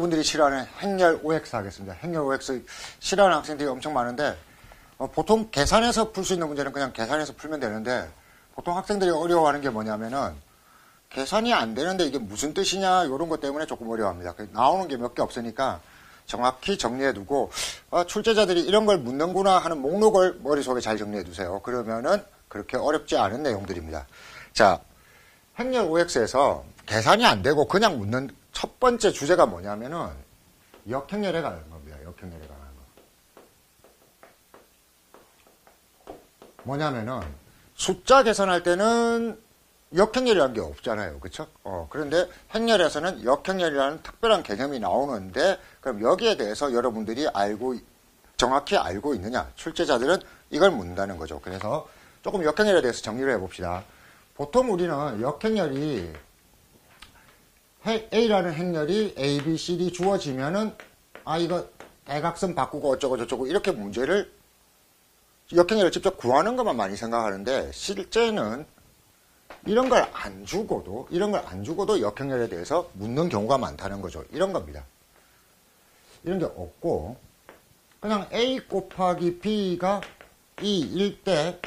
여러분들이 싫어하는 행렬 OX 하겠습니다. 행렬 OX 싫어하는 학생들이 엄청 많은데 보통 계산해서 풀 수 있는 문제는 그냥 계산해서 풀면 되는데 보통 학생들이 어려워하는 게 뭐냐면은 계산이 안 되는데 이게 무슨 뜻이냐 이런 것 때문에 조금 어려워합니다. 나오는 게 몇 개 없으니까 정확히 정리해두고 출제자들이 이런 걸 묻는구나 하는 목록을 머릿속에 잘 정리해두세요. 그러면은 그렇게 어렵지 않은 내용들입니다. 자, 행렬 OX에서 계산이 안 되고 그냥 묻는 첫 번째 주제가 뭐냐면은 역행렬에 관한 겁니다. 역행렬에 관한 거. 뭐냐면은 숫자 계산할 때는 역행렬이라는 게 없잖아요. 그렇죠? 그런데 행렬에서는 역행렬이라는 특별한 개념이 나오는데 그럼 여기에 대해서 여러분들이 정확히 알고 있느냐? 출제자들은 이걸 묻는다는 거죠. 그래서 조금 역행렬에 대해서 정리를 해봅시다. 보통 우리는 역행렬이 A라는 행렬이 A, B, C, D 주어지면은 이거 대각선 바꾸고 어쩌고 저쩌고 이렇게 문제를 역행렬을 직접 구하는 것만 많이 생각하는데 실제는 이런 걸 안 주고도 역행렬에 대해서 묻는 경우가 많다는 거죠. 이런 겁니다. 이런 게 없고 그냥 A 곱하기 B가 2일 때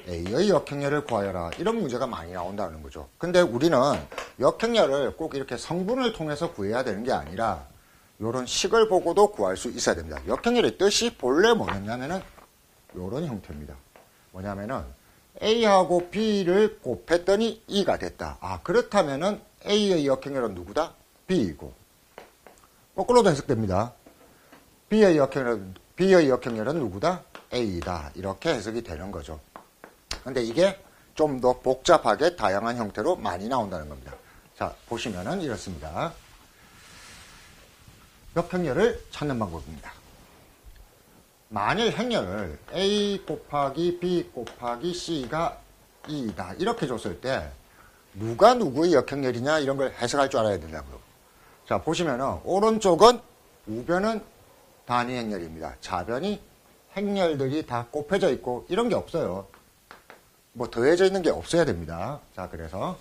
A의 역행렬을 구하여라. 이런 문제가 많이 나온다는 거죠. 근데 우리는 역행렬을 꼭 이렇게 성분을 통해서 구해야 되는 게 아니라 이런 식을 보고도 구할 수 있어야 됩니다. 역행렬의 뜻이 본래 뭐였냐면은 이런 형태입니다. 뭐냐면은 A하고 B를 곱했더니 2가 됐다. 그렇다면은 A의 역행렬은 누구다? B이고 거꾸로도 해석됩니다. B의 역행렬은 누구다? A다. 이렇게 해석이 되는 거죠. 근데 이게 좀 더 복잡하게 다양한 형태로 많이 나온다는 겁니다. 자, 보시면은 이렇습니다. 역행렬을 찾는 방법입니다. 만일 행렬을 A 곱하기 B 곱하기 C가 2다. 이렇게 줬을 때 누가 누구의 역행렬이냐 이런 걸 해석할 줄 알아야 된다고요. 자, 보시면은 오른쪽은 우변은 단위 행렬입니다. 좌변이 행렬들이 다 곱해져 있고 이런 게 없어요. 뭐 더해져 있는 게 없어야 됩니다. 자, 그래서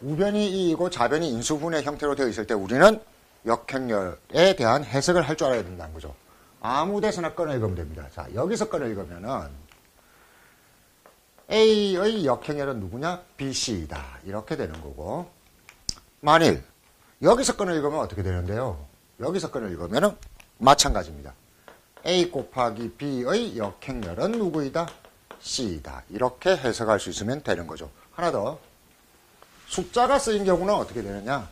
우변이 2이고 좌변이 인수분해 형태로 되어 있을 때 우리는 역행렬에 대한 해석을 할 줄 알아야 된다는 거죠. 아무 데서나 꺼내 읽으면 됩니다. 자, 여기서 꺼내 읽으면은 A의 역행렬은 누구냐? BC이다. 이렇게 되는 거고 만일 여기서 꺼내 읽으면 어떻게 되는데요? 여기서 꺼내 읽으면은 마찬가지입니다. A 곱하기 B의 역행렬은 누구이다? C이다. 이렇게 해석할 수 있으면 되는 거죠. 하나 더. 숫자가 쓰인 경우는 어떻게 되느냐?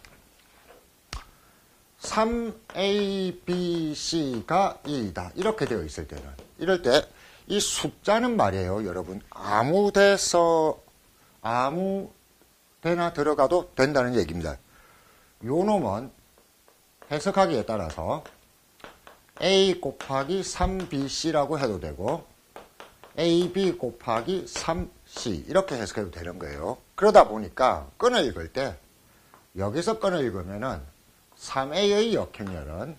3A, B, C가 2이다. 이렇게 되어 있을 때는. 이럴 때 이 숫자는 말이에요. 여러분. 아무 데나 들어가도 된다는 얘기입니다. 요 놈은 해석하기에 따라서 A 곱하기 3BC라고 해도 되고 AB 곱하기 3C 이렇게 해석해도 되는 거예요. 그러다 보니까 끈을 읽을 때 여기서 끈을 읽으면은 3A의 역행렬은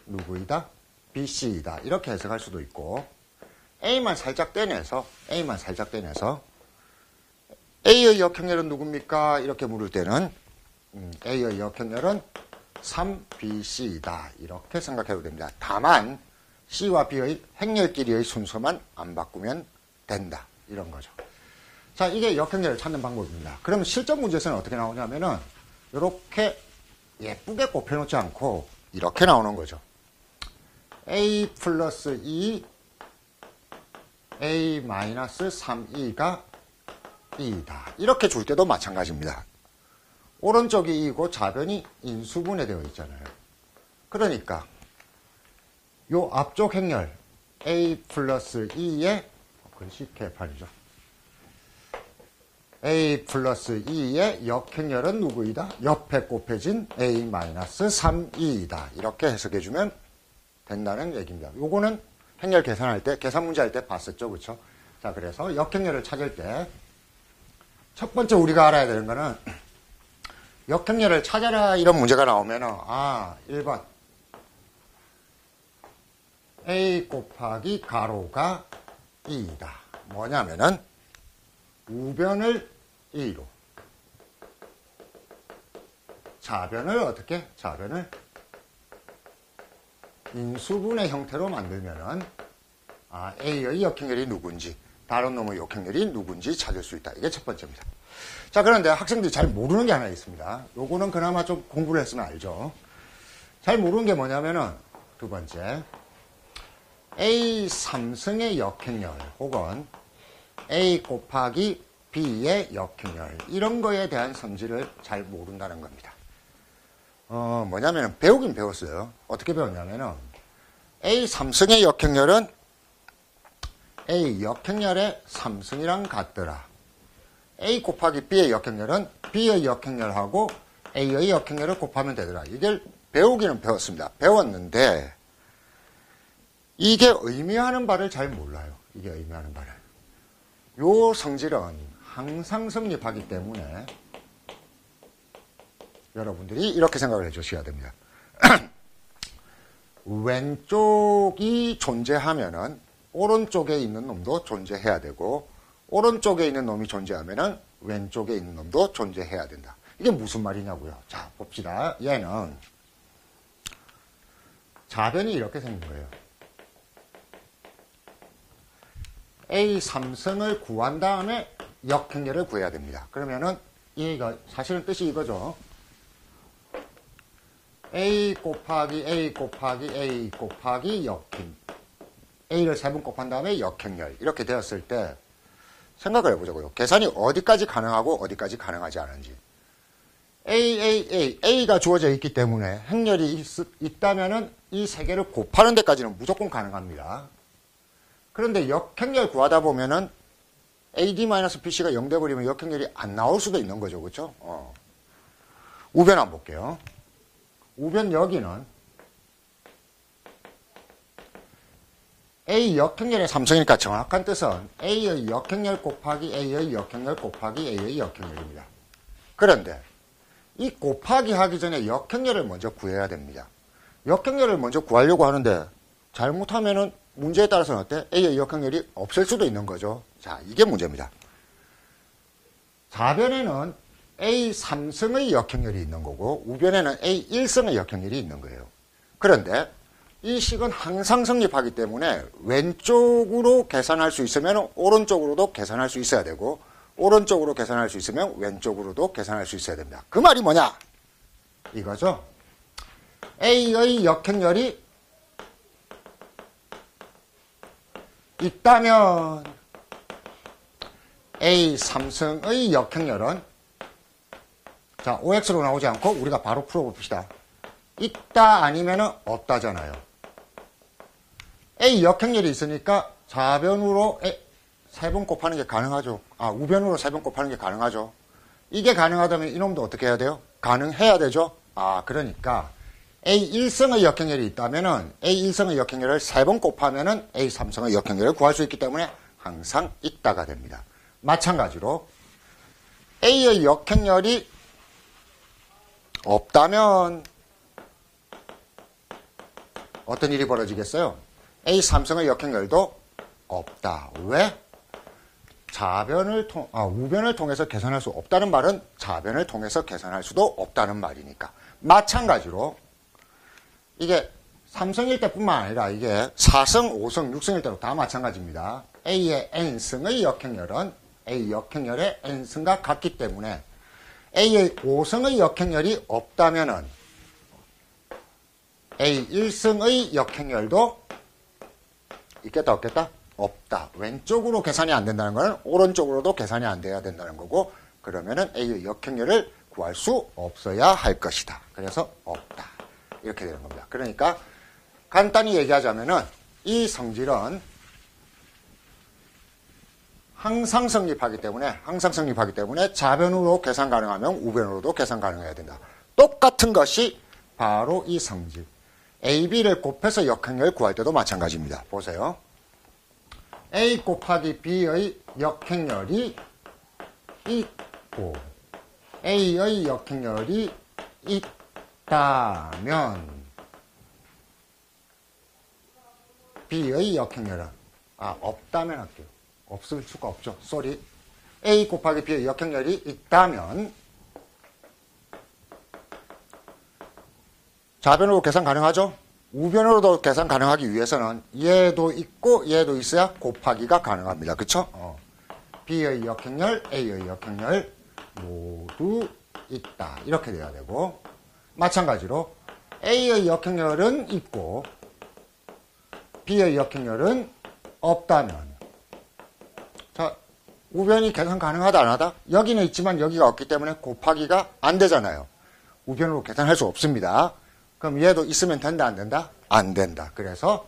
누구이다? BC이다. 이렇게 해석할 수도 있고 A만 살짝 떼내서 A의 역행렬은 누굽니까? 이렇게 물을 때는 A의 역행렬은 3BC이다. 이렇게 생각해도 됩니다. 다만 C와 B의 행렬끼리의 순서만 안 바꾸면 된다. 이런 거죠. 자, 이게 역행렬을 찾는 방법입니다. 그럼 실전 문제에서는 어떻게 나오냐면은 이렇게 예쁘게 곱해놓지 않고 이렇게 나오는 거죠. A 플러스 2, A 마이너스 3E가 2이다. 이렇게 줄 때도 마찬가지입니다. 오른쪽이 2고 좌변이 인수분해되어 있잖아요. 그러니까 요 앞쪽 행렬 A 플러스 2의 글씨 개판이죠. A 플러스 2의 역행렬은 누구이다? 옆에 곱해진 A 마이너스 3E이다. 이렇게 해석해주면 된다는 얘기입니다. 요거는 행렬 계산할 때, 계산 문제 할 때 봤었죠. 그렇죠? 자, 그래서 역행렬을 찾을 때 첫 번째 우리가 알아야 되는 거는 역행렬을 찾아라 이런 문제가 나오면은 1번 A 곱하기 가로가 2이다. 뭐냐면은 우변을 2로 좌변을 어떻게? 좌변을 인수분해 형태로 만들면은 A의 역행렬이 누군지 다른 놈의 역행렬이 누군지 찾을 수 있다. 이게 첫 번째입니다. 자, 그런데 학생들이 잘 모르는 게 하나 있습니다. 요거는 그나마 좀 공부를 했으면 알죠. 잘 모르는 게 뭐냐면은 두 번째 A 3승의 역행렬 혹은 A 곱하기 B의 역행렬 이런 거에 대한 성질을 잘 모른다는 겁니다. 뭐냐면은 배우긴 배웠어요. 어떻게 배웠냐면은 A 3승의 역행렬은 A 역행렬의 3승이랑 같더라. A 곱하기 B의 역행렬은 B의 역행렬하고 A의 역행렬을 곱하면 되더라. 이걸 배우기는 배웠습니다. 배웠는데 이게 의미하는 바를 잘 몰라요. 이게 의미하는 바를. 요 성질은 항상 성립하기 때문에 여러분들이 이렇게 생각을 해 주셔야 됩니다. 왼쪽이 존재하면은 오른쪽에 있는 놈도 존재해야 되고 오른쪽에 있는 놈이 존재하면은 왼쪽에 있는 놈도 존재해야 된다. 이게 무슨 말이냐고요. 자, 봅시다. 얘는 좌변이 이렇게 생긴 거예요. A 3승을 구한 다음에 역행렬을 구해야 됩니다. 그러면은 이거 사실은 뜻이 이거죠. A 곱하기 A 곱하기 A 곱하기 역행. A를 3번 곱한 다음에 역행렬. 이렇게 되었을 때 생각을 해보자고요. 계산이 어디까지 가능하고 어디까지 가능하지 않은지. A가 주어져 있기 때문에 행렬이 있다면은 이 세 개를 곱하는 데까지는 무조건 가능합니다. 그런데 역행렬 구하다 보면은 AD-BC가 0 돼버리면 역행렬이 안 나올 수도 있는 거죠. 그렇죠? 우변 한번 볼게요. 우변 여기는 A 역행렬의 3승이니까 정확한 뜻은 A의 역행렬 곱하기 A의 역행렬 곱하기 A의 역행렬입니다. 그런데 이 곱하기 하기 전에 역행렬을 먼저 구해야 됩니다. 역행렬을 먼저 구하려고 하는데 잘못하면은 문제에 따라서는 어때? A의 역행렬이 없을 수도 있는 거죠. 자, 이게 문제입니다. 좌변에는 A 3승의 역행렬이 있는 거고 우변에는 A 1승의 역행렬이 있는 거예요. 그런데 이 식은 항상 성립하기 때문에 왼쪽으로 계산할 수 있으면 오른쪽으로도 계산할 수 있어야 되고 오른쪽으로 계산할 수 있으면 왼쪽으로도 계산할 수 있어야 됩니다. 그 말이 뭐냐? 이거죠. A의 역행렬이 있다면 A 3승의 역행렬은 자, OX로 나오지 않고 우리가 바로 풀어봅시다. 있다 아니면 없다잖아요. A 역행렬이 있으니까 좌변으로 3번 곱하는 게 가능하죠. 우변으로 3번 곱하는 게 가능하죠. 이게 가능하다면 이놈도 어떻게 해야 돼요? 가능해야 되죠. 그러니까 A 1승의 역행렬이 있다면은 A 1승의 역행렬을 3번 곱하면은 A 3승의 역행렬을 구할 수 있기 때문에 항상 있다가 됩니다. 마찬가지로 A의 역행렬이 없다면 어떤 일이 벌어지겠어요? A 3승의 역행렬도 없다. 왜? 우변을 통해서 계산할 수 없다는 말은 좌변을 통해서 계산할 수도 없다는 말이니까. 마찬가지로 이게 3승일 때뿐만 아니라 이게 4승, 5승, 6승일 때도 다 마찬가지입니다. A의 n승의 역행렬은 A 역행렬의 n승과 같기 때문에 A의 5승의 역행렬이 없다면은 A 1승의 역행렬도 있겠다 없겠다? 없다. 왼쪽으로 계산이 안 된다는 것은 오른쪽으로도 계산이 안 돼야 된다는 거고 그러면은 A의 역행렬을 구할 수 없어야 할 것이다. 그래서 없다. 이렇게 되는 겁니다. 그러니까 간단히 얘기하자면은 이 성질은 항상 성립하기 때문에 좌변으로 계산 가능하면 우변으로도 계산 가능해야 된다. 똑같은 것이 바로 이 성질. A, B를 곱해서 역행렬 구할 때도 마찬가지입니다. 보세요. A 곱하기 B의 역행렬이 있고 A의 역행렬이 있다면 B의 역행렬은 없다면 할게요. 없을 수가 없죠. 쏘리. A 곱하기 B의 역행렬이 있다면 좌변으로 계산 가능하죠? 우변으로도 계산 가능하기 위해서는 얘도 있고 얘도 있어야 곱하기가 가능합니다. 그쵸? B의 역행렬, A의 역행렬 모두 있다. 이렇게 돼야 되고, 마찬가지로 A의 역행렬은 있고 B의 역행렬은 없다면, 자, 우변이 계산 가능하다 안 하다? 여기는 있지만 여기가 없기 때문에 곱하기가 안 되잖아요. 우변으로 계산할 수 없습니다. 그럼 얘도 있으면 된다 안 된다? 안 된다. 그래서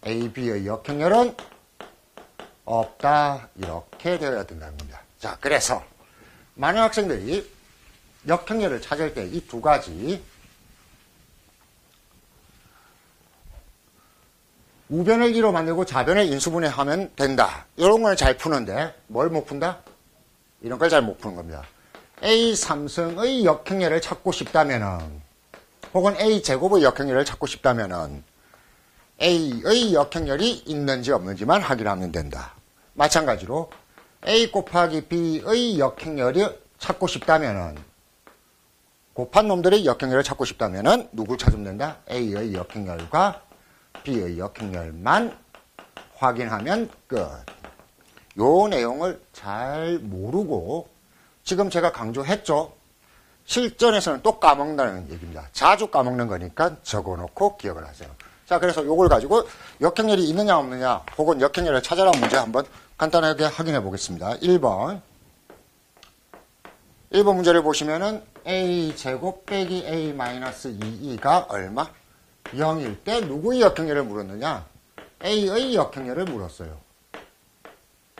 A, B의 역행렬은 없다. 이렇게 되어야 된다는 겁니다. 자, 그래서 많은 학생들이 역행렬을 찾을 때 이 두 가지, 우변을 2로 만들고 좌변을 인수분해하면 된다. 이런 걸 잘 푸는데 뭘 못 푼다? 이런 걸 잘 못 푸는 겁니다. A 3승의 역행렬을 찾고 싶다면은, 혹은 A 제곱의 역행렬을 찾고 싶다면은 A의 역행렬이 있는지 없는지만 확인하면 된다. 마찬가지로 A 곱하기 B의 역행렬을 찾고 싶다면은, 곱한 놈들의 역행렬을 찾고 싶다면은 누굴 찾으면 된다? A의 역행렬과 B의 역행렬만 확인하면 끝. 요 내용을 잘 모르고, 지금 제가 강조했죠? 실전에서는 또 까먹는다는 얘기입니다. 자주 까먹는 거니까 적어놓고 기억을 하세요. 자, 그래서 요걸 가지고 역행렬이 있느냐 없느냐, 혹은 역행렬을 찾아라 문제 한번 간단하게 확인해 보겠습니다. 1번 문제를 보시면은 A제곱 빼기 A-2E가 얼마? 0일 때 누구의 역행렬을 물었느냐? A의 역행렬을 물었어요.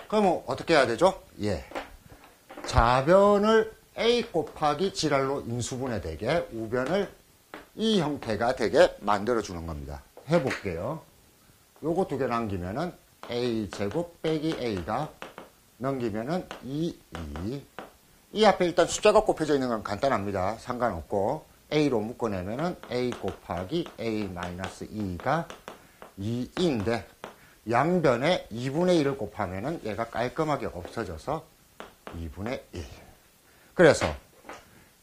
그러면 어떻게 해야 되죠? 예. 좌변을 A 곱하기 지랄로 인수분해되게, 우변을 이 형태가 되게 만들어주는 겁니다. 해볼게요. 요거 두 개 남기면은 A제곱 빼기 A가 넘기면은 2, 이 앞에 일단 숫자가 곱해져 있는 건 간단합니다. 상관없고, A로 묶어내면은 A 곱하기 A-2가 2인데, 양변에 2분의 1을 곱하면은 얘가 깔끔하게 없어져서 2분의 1. 그래서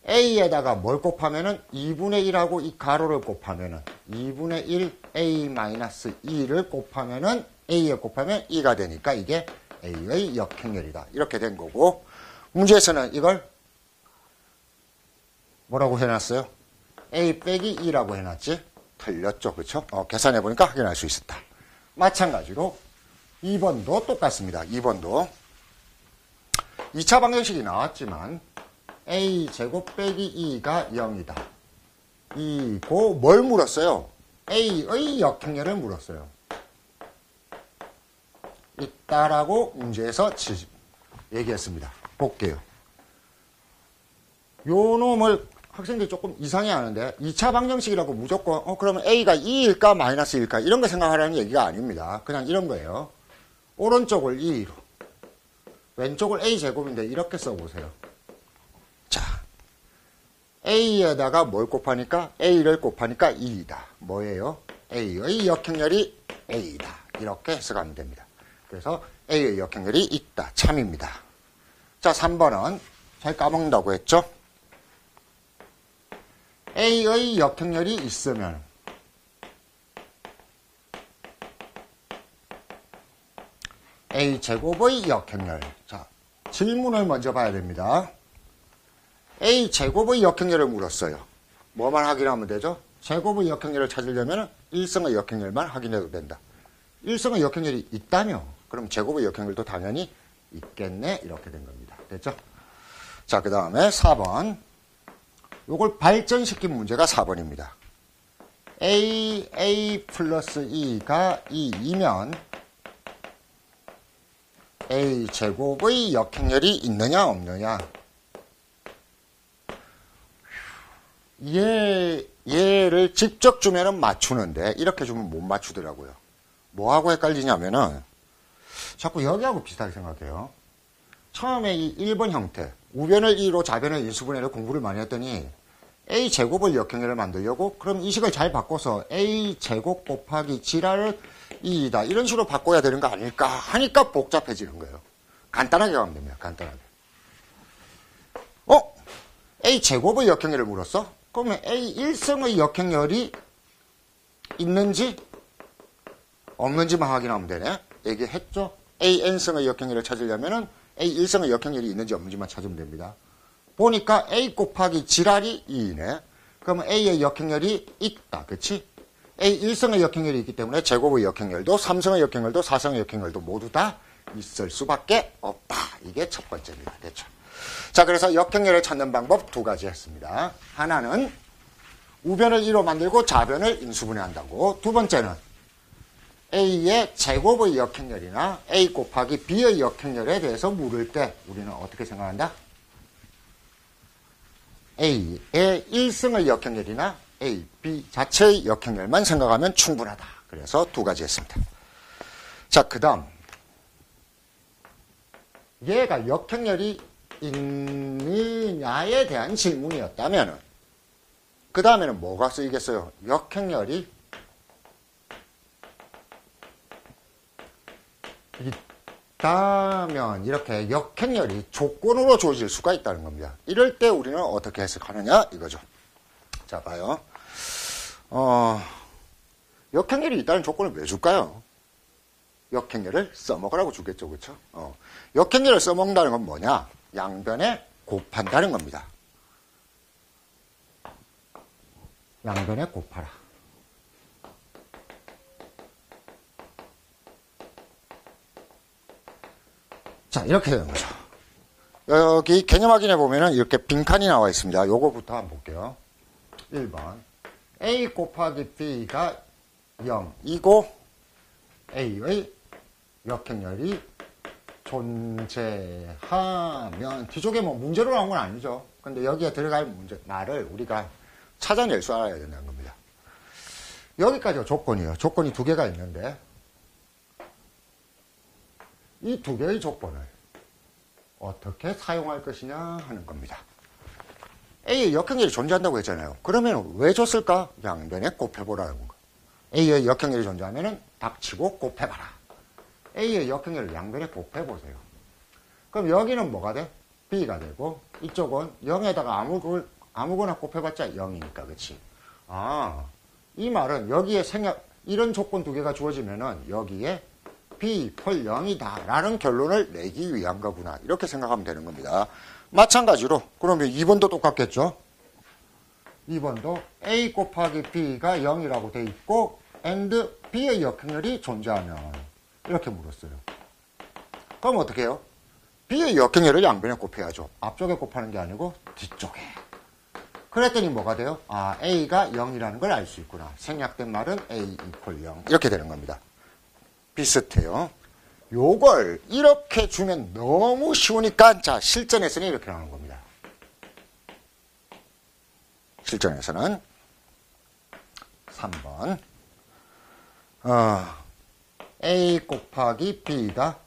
A에다가 뭘 곱하면은 2분의 1하고 이 가로를 곱하면은 2분의 1 A-2를 곱하면은 A에 곱하면 2가 되니까 이게 A의 역행렬이다. 이렇게 된 거고, 문제에서는 이걸 뭐라고 해놨어요? A 빼기 2라고 해놨지? 틀렸죠. 그쵸? 계산해보니까 확인할 수 있었다. 마찬가지로 2번도 똑같습니다. 2번도 2차 방정식이 나왔지만 A제곱 빼기 2가 0이다. 이고 뭘 물었어요? A의 역행렬을 물었어요. 있다라고 문제에서 얘기했습니다. 볼게요. 요 놈을 학생들이 조금 이상해 하는데, 2차 방정식이라고 무조건 그러면 A가 2일까 마이너스일까 이런 거 생각하라는 얘기가 아닙니다. 그냥 이런 거예요. 오른쪽을 2로, 왼쪽을 A제곱인데 이렇게 써보세요. 자, A에다가 뭘 곱하니까? A를 곱하니까 2이다. 뭐예요? A의 역행렬이 A다. 이렇게 해석하면 됩니다. 그래서 A의 역행렬이 있다. 참입니다. 자, 3번은 잘 까먹는다고 했죠? A의 역행렬이 있으면 A제곱의 역행렬. 자, 질문을 먼저 봐야 됩니다. A제곱의 역행렬을 물었어요. 뭐만 확인하면 되죠? 제곱의 역행렬을 찾으려면 1승의 역행렬만 확인해도 된다. 1승의 역행렬이 있다며, 그럼 제곱의 역행렬도 당연히 있겠네. 이렇게 된 겁니다. 됐죠? 자, 그 다음에 4번. 요걸 발전시킨 문제가 4번입니다. A 플러스 2가 2이면 A제곱의 역행렬이 있느냐 없느냐. 얘를 직접 주면은 맞추는데 이렇게 주면 못 맞추더라고요. 뭐하고 헷갈리냐면은 자꾸 여기하고 비슷하게 생각해요. 처음에 이 1번 형태, 우변을 2로 좌변을 인수분해를 공부를 많이 했더니 A제곱을 역행렬을 만들려고, 그럼 이 식을 잘 바꿔서 A제곱 곱하기 지랄 2이다. 이런 식으로 바꿔야 되는 거 아닐까 하니까 복잡해지는 거예요. 간단하게 가면 됩니다. 간단하게. A제곱의 역행렬을 물었어? 그러면 A1성의 역행열이 있는지 없는지만 확인하면 되네. 얘기했죠? AN성의 역행열을 찾으려면은 A1성의 역행열이 있는지 없는지만 찾으면 됩니다. 보니까 A 곱하기 지랄이 2이네. 그러면 A의 역행열이 있다. 그치? A1성의 역행열이 있기 때문에 제곱의 역행열도 3성의 역행열도 4성의 역행열도 모두 다 있을 수밖에 없다. 이게 첫 번째입니다. 됐죠? 자, 그래서 역행열을 찾는 방법 두 가지 했습니다. 하나는 우변을 2로 만들고 좌변을 인수분해한다고. 두 번째는 A의 제곱의 역행열이나 A 곱하기 B의 역행열에 대해서 물을 때 우리는 어떻게 생각한다? A의 1승의 역행열이나 A, B 자체의 역행열만 생각하면 충분하다. 그래서 두 가지 했습니다. 자, 그 다음 얘가 역행열이 있느냐에 대한 질문이었다면 그 다음에는 뭐가 쓰이겠어요? 역행열이 있다면 이렇게 역행열이 조건으로 주어질 수가 있다는 겁니다. 이럴 때 우리는 어떻게 해석하느냐 이거죠. 자, 봐요. 역행열이 있다는 조건을 왜 줄까요? 역행열을 써먹으라고 주겠죠. 그렇죠? 역행열을 써먹는다는 건 뭐냐? 양변에 곱한다는 겁니다. 양변에 곱하라. 자, 이렇게 되는 거죠. 여기 개념 확인해 보면은 이렇게 빈칸이 나와 있습니다. 요거부터 한번 볼게요. 1번. A 곱하기 B가 0이고 A의 역행열이 존재하면 뒤쪽에 뭐 문제로 나온 건 아니죠. 근데 여기에 들어갈 말을 우리가 찾아낼 줄 알아야 된다는 겁니다. 여기까지가 조건이에요. 조건이 두 개가 있는데 이 두 개의 조건을 어떻게 사용할 것이냐 하는 겁니다. A의 역행열이 존재한다고 했잖아요. 그러면 왜 줬을까? 양변에 곱해보라는 건가. A의 역행열이 존재하면 닥치고 곱해봐라. A의 역행열을 양변에 곱해보세요. 그럼 여기는 뭐가 돼? B가 되고 이쪽은 0에다가 아무거나 곱해봤자 0이니까 그치? 이 말은 여기에 이런 조건 두 개가 주어지면은 여기에 B 콜 0이다 라는 결론을 내기 위한 거구나. 이렇게 생각하면 되는 겁니다. 마찬가지로 그러면 2번도 똑같겠죠? 2번도 A 곱하기 B가 0이라고 돼 있고 and B의 역행열이 존재하면 이렇게 물었어요. 그럼 어떻게 해요? B의 역행열을 양변에 곱해야죠. 앞쪽에 곱하는 게 아니고 뒤쪽에. 그랬더니 뭐가 돼요? A가 0이라는 걸 알 수 있구나. 생략된 말은 A 이퀄 0 이렇게 되는 겁니다. 비슷해요. 요걸 이렇게 주면 너무 쉬우니까 자 실전에서는 이렇게 나오는 겁니다. 실전에서는 3번 A 곱하기 B가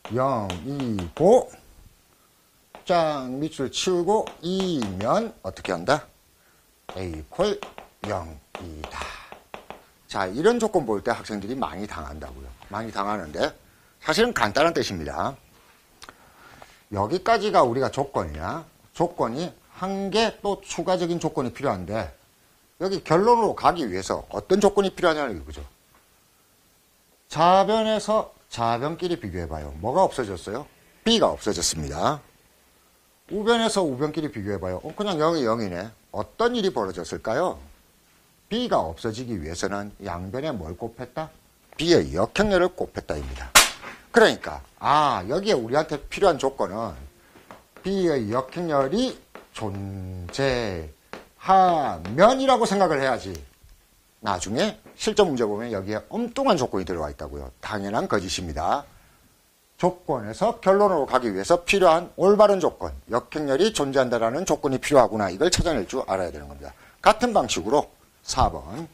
0이고 짱 밑줄 치우고 2면 어떻게 한다? A 이퀄 0이다. 자, 이런 조건 볼 때 학생들이 많이 당한다고요. 많이 당하는데 사실은 간단한 뜻입니다. 여기까지가 우리가 조건이야. 조건이 한 개 또 추가적인 조건이 필요한데 여기 결론으로 가기 위해서 어떤 조건이 필요하냐는 거죠. 좌변에서 좌변끼리 비교해봐요. 뭐가 없어졌어요? B가 없어졌습니다. 우변에서 우변끼리 비교해봐요. 그냥 0이 0이네. 어떤 일이 벌어졌을까요? B가 없어지기 위해서는 양변에 뭘 곱했다? B의 역행열을 곱했다입니다. 그러니까 여기에 우리한테 필요한 조건은 B의 역행열이 존재하면이라고 생각을 해야지. 나중에 실전 문제 보면 여기에 엉뚱한 조건이 들어와 있다고요. 당연한 거짓입니다. 조건에서 결론으로 가기 위해서 필요한 올바른 조건, 역행열이 존재한다라는 조건이 필요하구나. 이걸 찾아낼 줄 알아야 되는 겁니다. 같은 방식으로 4번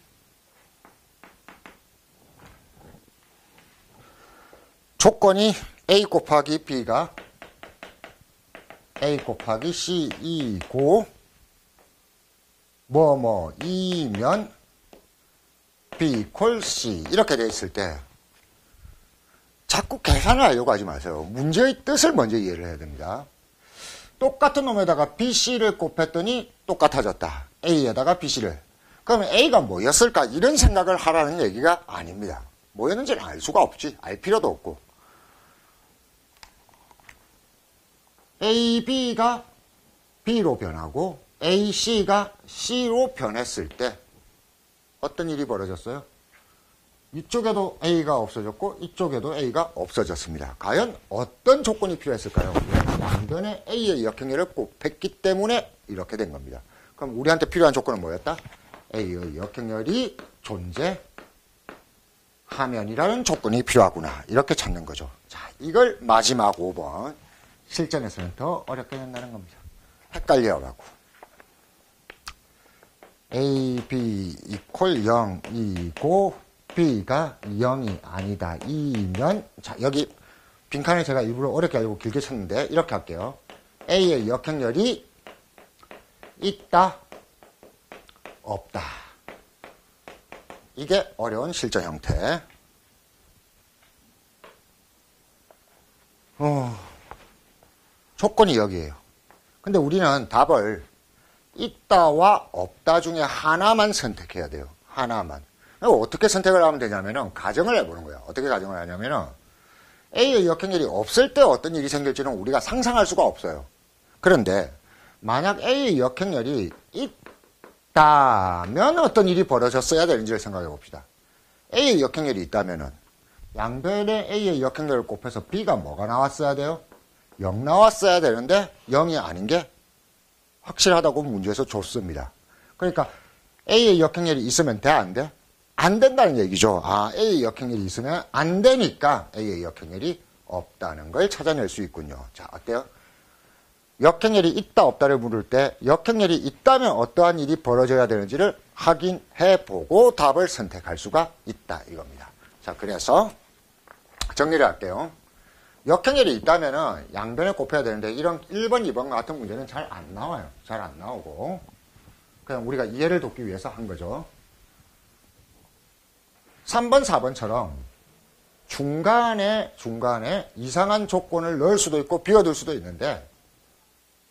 조건이 A 곱하기 B가 A 곱하기 C이고 이면 B 콜 C 이렇게 돼 있을 때 자꾸 계산을 하려고 하지 마세요. 문제의 뜻을 먼저 이해를 해야 됩니다. 똑같은 놈에다가 B, C를 곱했더니 똑같아졌다. A에다가 BC를. 그러면 A가 뭐였을까? 이런 생각을 하라는 얘기가 아닙니다. 뭐였는지는 알 수가 없지. 알 필요도 없고. A, B가 B로 변하고 A, C가 C로 변했을 때 어떤 일이 벌어졌어요? 이쪽에도 A가 없어졌고 이쪽에도 A가 없어졌습니다. 과연 어떤 조건이 필요했을까요? 양변에 A의 역행렬을 곱했기 때문에 이렇게 된 겁니다. 그럼 우리한테 필요한 조건은 뭐였다? A의 역행렬이 존재하면이라는 조건이 필요하구나. 이렇게 찾는 거죠. 자, 이걸 마지막 5번 실전에서는 더 어렵게 된다는 겁니다. 헷갈려가고 A, B 이퀄 0이고 B가 0이 아니다. 이면 자 여기 빈칸을 제가 일부러 어렵게 하려고 길게 쳤는데 이렇게 할게요. A의 역행렬이 있다, 없다. 이게 어려운 실전 형태. 조건이 여기에요. 근데 우리는 답을 있다와 없다 중에 하나만 선택해야 돼요. 하나만. 어떻게 선택을 하면 되냐면은 가정을 해보는 거야. 어떻게 가정을 하냐면은 A의 역행렬이 없을 때 어떤 일이 생길지는 우리가 상상할 수가 없어요. 그런데 만약 A의 역행렬이 있다면 어떤 일이 벌어졌어야 되는지를 생각해 봅시다. A의 역행렬이 있다면은 양변에 A의 역행렬을 곱해서 B가 뭐가 나왔어야 돼요? 0 나왔어야 되는데 0이 아닌 게 확실하다고 문제에서 줬습니다. 그러니까 A의 역행렬이 있으면 돼, 안 돼? 안 된다는 얘기죠. 아, A의 역행렬이 있으면 안 되니까 A의 역행렬이 없다는 걸 찾아낼 수 있군요. 자, 어때요? 역행렬이 있다, 없다를 물을 때 역행렬이 있다면 어떠한 일이 벌어져야 되는지를 확인해보고 답을 선택할 수가 있다, 이겁니다. 자, 그래서 정리를 할게요. 역행렬이 있다면은 양변에 곱해야 되는데 이런 1번, 2번 같은 문제는 잘 안 나와요. 잘 안 나오고 그냥 우리가 이해를 돕기 위해서 한 거죠. 3번, 4번처럼 중간에 이상한 조건을 넣을 수도 있고 비워둘 수도 있는데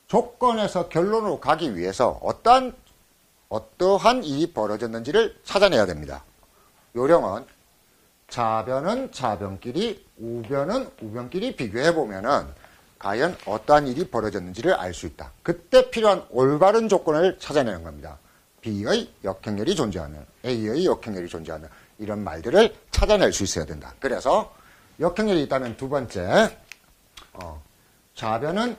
조건에서 결론으로 가기 위해서 어떠한 일이 벌어졌는지를 찾아내야 됩니다. 요령은 좌변은 좌변끼리, 우변은 우변끼리 비교해보면은 과연 어떠한 일이 벌어졌는지를 알 수 있다. 그때 필요한 올바른 조건을 찾아내는 겁니다. B의 역행렬이 존재하는, A의 역행렬이 존재하는 이런 말들을 찾아낼 수 있어야 된다. 그래서 역행렬이 있다면 두 번째, 좌변은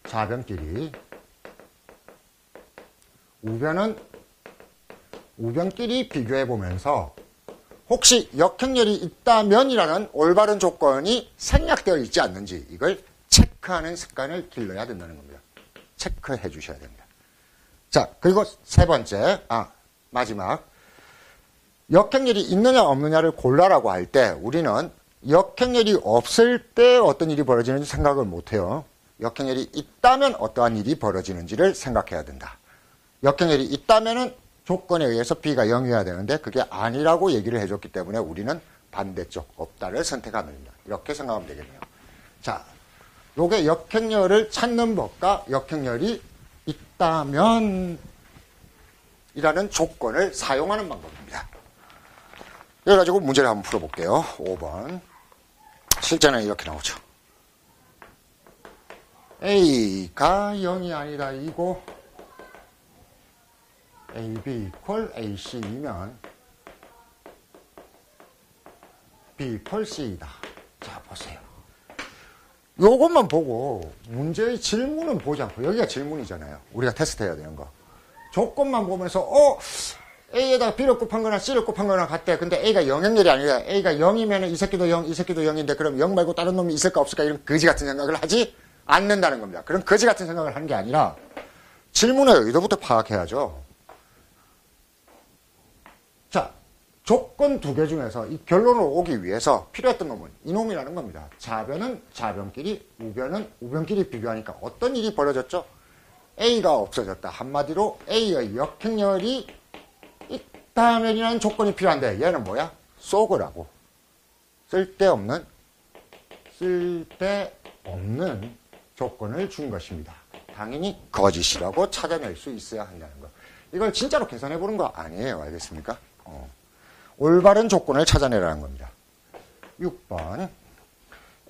좌변끼리, 우변은 우변끼리 비교해보면서 혹시 역행렬이 있다면이라는 올바른 조건이 생략되어 있지 않는지 이걸 체크하는 습관을 길러야 된다는 겁니다. 체크해 주셔야 됩니다. 자, 그리고 세 번째, 마지막. 역행렬이 있느냐 없느냐를 골라라고 할 때 우리는 역행렬이 없을 때 어떤 일이 벌어지는지 생각을 못해요. 역행렬이 있다면 어떠한 일이 벌어지는지를 생각해야 된다. 역행렬이 있다면은 조건에 의해서 B가 0이어야 되는데 그게 아니라고 얘기를 해줬기 때문에 우리는 반대쪽 없다를 선택하면 됩니다. 이렇게 생각하면 되겠네요. 자, 요게 역행렬을 찾는 법과 역행렬이 있다면 이라는 조건을 사용하는 방법입니다. 이래 가지고 문제를 한번 풀어볼게요. 5번. 실제는 이렇게 나오죠. A가 0이 아니다 이고 AB 이퀄 AC이면 B 이퀄 C이다. 자, 보세요. 요것만 보고 문제의 질문은 보지 않고 여기가 질문이잖아요. 우리가 테스트해야 되는 거. 조건만 보면서 A에다가 B를 곱한 거나 C를 곱한 거나 같대. 근데 A가 영행렬이 아니라 A가 0이면 이 새끼도 0, 이 새끼도 0인데 그럼 0 말고 다른 놈이 있을까 없을까 이런 거지 같은 생각을 하지 않는다는 겁니다. 그런 거지 같은 생각을 하는 게 아니라 질문의 의도부터 파악해야죠. 자, 조건 두 개 중에서 이 결론으로 오기 위해서 필요했던 놈은 이놈이라는 겁니다. 좌변은 좌변끼리, 우변은 우변끼리 비교하니까 어떤 일이 벌어졌죠? A가 없어졌다. 한마디로 A의 역행렬이 있다면이라는 조건이 필요한데 얘는 뭐야? 쏘그라고. 쓸데없는 조건을 준 것입니다. 당연히 거짓이라고 찾아낼 수 있어야 한다는 거. 이걸 진짜로 계산해 보는 거 아니에요. 알겠습니까? 올바른 조건을 찾아내라는 겁니다. 6번.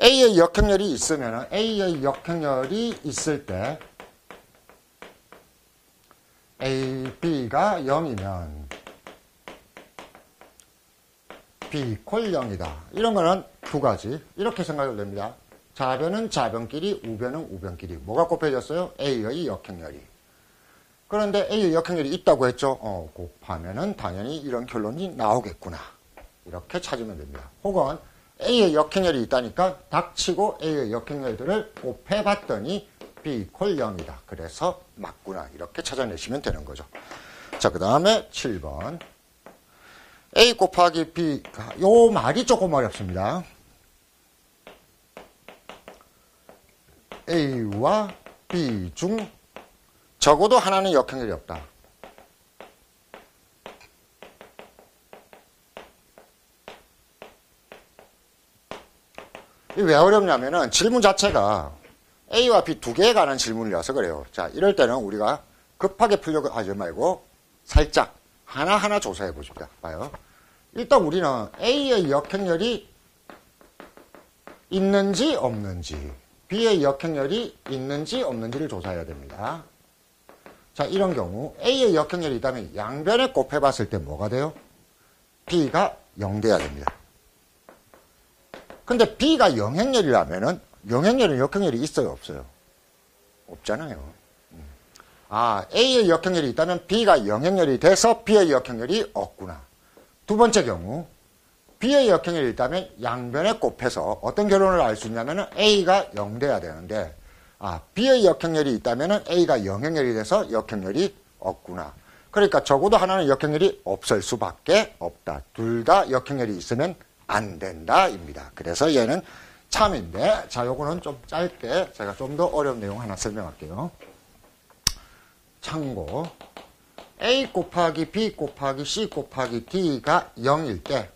A의 역행렬이 있으면 A의 역행렬이 있을 때 A, B가 0이면 B 콜 0이다. 이런 거는 두 가지. 이렇게 생각을 됩니다. 좌변은 좌변끼리, 우변은 우변끼리. 뭐가 곱해졌어요? A의 역행렬이. 그런데 A의 역행렬이 있다고 했죠. 곱하면은 당연히 이런 결론이 나오겠구나. 이렇게 찾으면 됩니다. 혹은 A의 역행렬이 있다니까 닥치고 A의 역행렬들을 곱해봤더니 B 콜 0이다. 그래서 맞구나. 이렇게 찾아내시면 되는 거죠. 자, 그 다음에 7번. A 곱하기 B. 요 말이 조금 어렵습니다. A와 B 중 적어도 하나는 역행렬이 없다. 이게 왜 어렵냐면은 질문 자체가 A와 B 두 개에 관한 질문이라서 그래요. 자, 이럴 때는 우리가 급하게 풀려고 하지 말고 살짝 하나하나 조사해 보십시다. 봐요. 일단 우리는 A의 역행렬이 있는지 없는지, B의 역행렬이 있는지 없는지를 조사해야 됩니다. 자, 이런 경우 A의 역행렬이 있다면 양변에 곱해봤을 때 뭐가 돼요? B가 0 돼야 됩니다. 근데 B가 영행렬이라면은 영행렬은 역행렬이 있어요, 없어요? 없잖아요. A의 역행렬이 있다면 B가 영행렬이 돼서 B의 역행렬이 없구나. 두 번째 경우 B의 역행렬이 있다면 양변에 곱해서 어떤 결론을 알 수 있냐면은 A가 0 돼야 되는데 B의 역행렬이 있다면은 A가 영행렬이 돼서 역행렬이 없구나. 그러니까 적어도 하나는 역행렬이 없을 수밖에 없다. 둘 다 역행렬이 있으면 안 된다입니다. 그래서 얘는 참인데, 자, 요거는 좀 짧게 제가 좀 더 어려운 내용 하나 설명할게요. 참고, A 곱하기 B 곱하기 C 곱하기 D가 0일 때,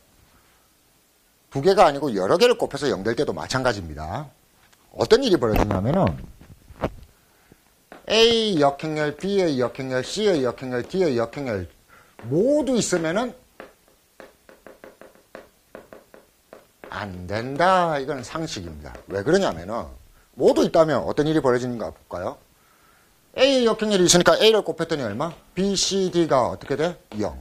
두 개가 아니고 여러 개를 곱해서 0 될 때도 마찬가지입니다. 어떤 일이 벌어지냐면은, A 역행렬, B의 역행렬, C의 역행렬, D의 역행렬 모두 있으면은 안 된다. 이건 상식입니다. 왜 그러냐면은 모두 있다면 어떤 일이 벌어지는가 볼까요? A의 역행렬이 있으니까 A를 곱했더니 얼마? B, C, D가 어떻게 돼? 0.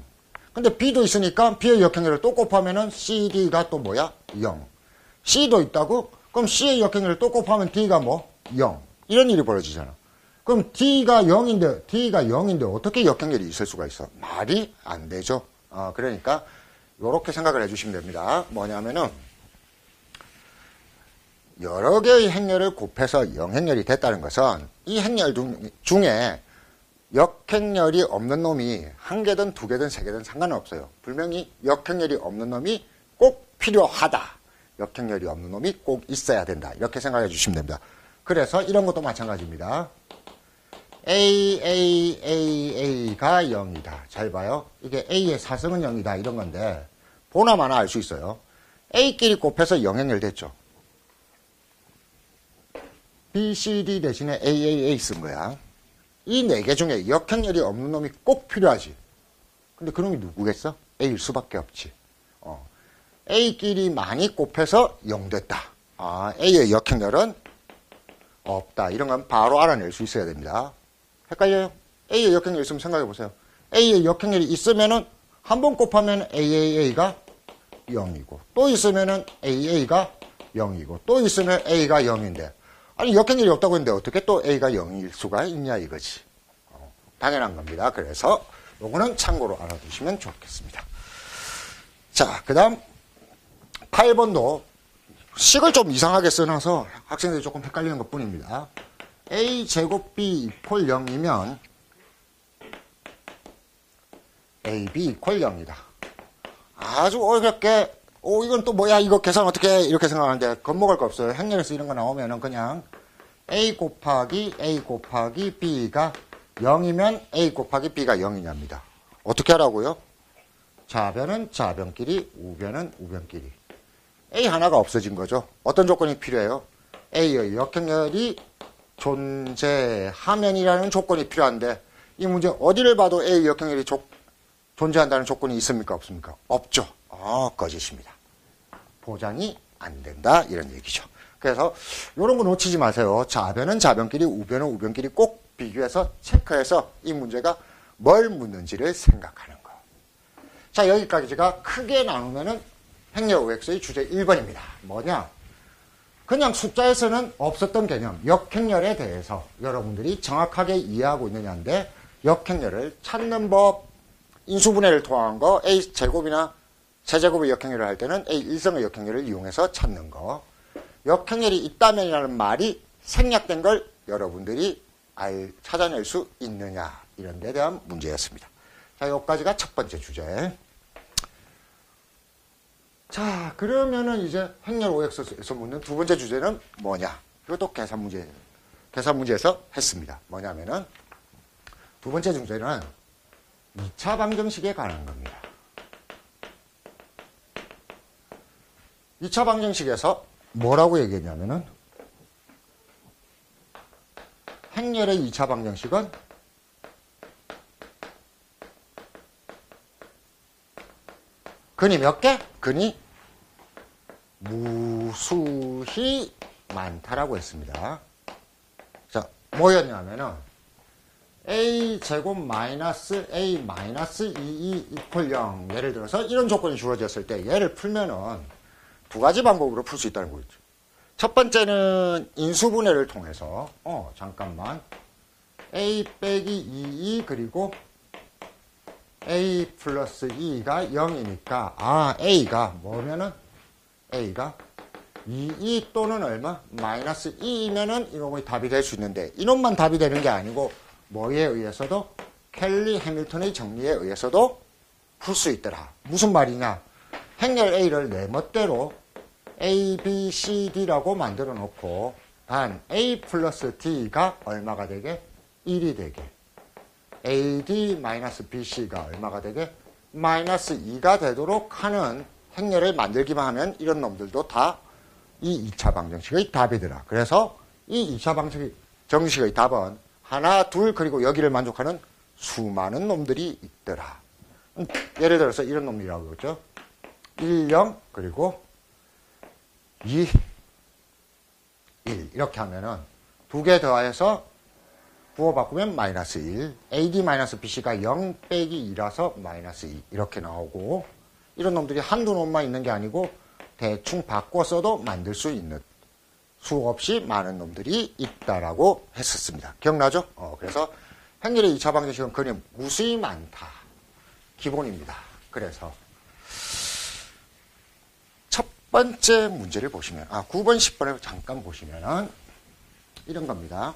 근데 B도 있으니까 B의 역행렬을 또 곱하면은 C, D가 또 뭐야? 0. C도 있다고? 그럼 C의 역행렬을 또 곱하면 D가 뭐? 0. 이런 일이 벌어지잖아. 그럼 D가 0인데 어떻게 역행렬이 있을 수가 있어? 말이 안 되죠. 그러니까 이렇게 생각을 해주시면 됩니다. 뭐냐면은 여러 개의 행렬을 곱해서 영행렬이 됐다는 것은 이 행렬 중에 역행렬이 없는 놈이 한 개든 두 개든 세 개든 상관은 없어요. 분명히 역행렬이 없는 놈이 꼭 필요하다. 역행렬이 없는 놈이 꼭 있어야 된다. 이렇게 생각해 주시면 됩니다. 그래서 이런 것도 마찬가지입니다. A가 0이다. 잘 봐요. 이게 A의 사성은 0이다. 이런 건데 보나마나 알 수 있어요. A끼리 곱해서 영행렬 됐죠. B, C, D 대신에 A 쓴 거야. 이 네 개 중에 역행렬이 없는 놈이 꼭 필요하지. 근데 그 놈이 누구겠어? A일 수밖에 없지. A끼리 많이 곱해서 0 됐다. A의 역행렬은 없다. 이런 건 바로 알아낼 수 있어야 됩니다. 헷갈려요? A의 역행렬이 있으면 생각해 보세요. A의 역행렬이 있으면은 한 번 곱하면 AA가 0이고 또 있으면은 AA가 0이고 또 있으면 A가 0인데 아니 역행렬이 없다고 했는데 어떻게 또 A가 0일 수가 있냐 이거지. 당연한 겁니다. 그래서 요거는 참고로 알아두시면 좋겠습니다. 자, 그 다음 8번도 식을 좀 이상하게 써놔서 학생들이 조금 헷갈리는 것 뿐입니다. A제곱 B 이퀄 0이면 AB 이퀄 0이다. 아주 어렵게 이건 또 뭐야 이거 계산 어떻게 해? 이렇게 생각하는데 겁먹을 거 없어요. 행렬에서 이런 거 나오면은 그냥 A 곱하기 B가 0이면 A 곱하기 B가 0이냐입니다. 어떻게 하라고요? 좌변은 좌변끼리, 우변은 우변끼리. A 하나가 없어진 거죠. 어떤 조건이 필요해요? A의 역행렬이 존재하면이라는 조건이 필요한데 이 문제 어디를 봐도 A 역행렬이 존재한다는 조건이 있습니까? 없습니까? 없죠. 거짓입니다. 보장이 안 된다 이런 얘기죠. 그래서 이런 거 놓치지 마세요. 좌변은 좌변끼리 우변은 우변끼리 꼭 비교해서 체크해서 이 문제가 뭘 묻는지를 생각하는 거. 자, 여기까지가 크게 나누면은 행렬 OX의 주제 1번입니다. 뭐냐? 그냥 숫자에서는 없었던 개념, 역행렬에 대해서 여러분들이 정확하게 이해하고 있느냐인데 역행렬을 찾는 법, 인수분해를 통한 거, A제곱이나 세제곱의 역행렬을 할 때는 A1성의 역행렬을 이용해서 찾는 거. 역행렬이 있다면이라는 말이 생략된 걸 여러분들이 찾아낼 수 있느냐 이런 데 대한 문제였습니다. 자, 여기까지가 첫 번째 주제. 자, 그러면은 이제 행렬 OX에서 묻는 두 번째 주제는 뭐냐? 이것도 계산 문제에서 했습니다. 뭐냐면은 두 번째 주제는 2차 방정식에 관한 겁니다. 2차 방정식에서 뭐라고 얘기했냐면은 행렬의 2차 방정식은 근이 몇 개? 근이 무수히 많다라고 했습니다. 자, 뭐였냐면은 a제곱 마이너스 a 마이너스 2e 이퀄 0 예를 들어서 이런 조건이 주어졌을 때 얘를 풀면은 두 가지 방법으로 풀 수 있다는 거죠. 첫 번째는 인수분해를 통해서 잠깐만 a 빼기 2e 그리고 a 플러스 2가 0이니까 a가 뭐면은 a가 2e 또는 얼마? 마이너스 2이면은 이놈이 답이 될 수 있는데 이놈만 답이 되는 게 아니고 뭐에 의해서도 켈리 해밀턴의 정리에 의해서도 풀 수 있더라. 무슨 말이냐? 행렬 a를 내 멋대로 a, b, c, d라고 만들어 놓고 단 a 플러스 d가 얼마가 되게? 1이 되게 AD-BC가 얼마가 되게? 마이너스 2가 되도록 하는 행렬을 만들기만 하면 이런 놈들도 다 이 2차 방정식의 답이더라. 그래서 이 2차 방정식의 답은 하나, 둘, 그리고 여기를 만족하는 수많은 놈들이 있더라. 예를 들어서 이런 놈이라고 그러죠. 1, 0, 그리고 2, 1. 이렇게 하면은 두 개 더해서 부호 바꾸면 마이너스 1, AD-BC가 0 빼기 2라서 마이너스 2 이렇게 나오고 이런 놈들이 한두 놈만 있는 게 아니고 대충 바꿔서도 만들 수 있는 수없이 많은 놈들이 있다라고 했었습니다. 기억나죠? 그래서 행렬의 2차 방정식은 그냥 무수히 많다. 기본입니다. 그래서 첫 번째 문제를 보시면 9번, 10번을 잠깐 보시면은 이런 겁니다.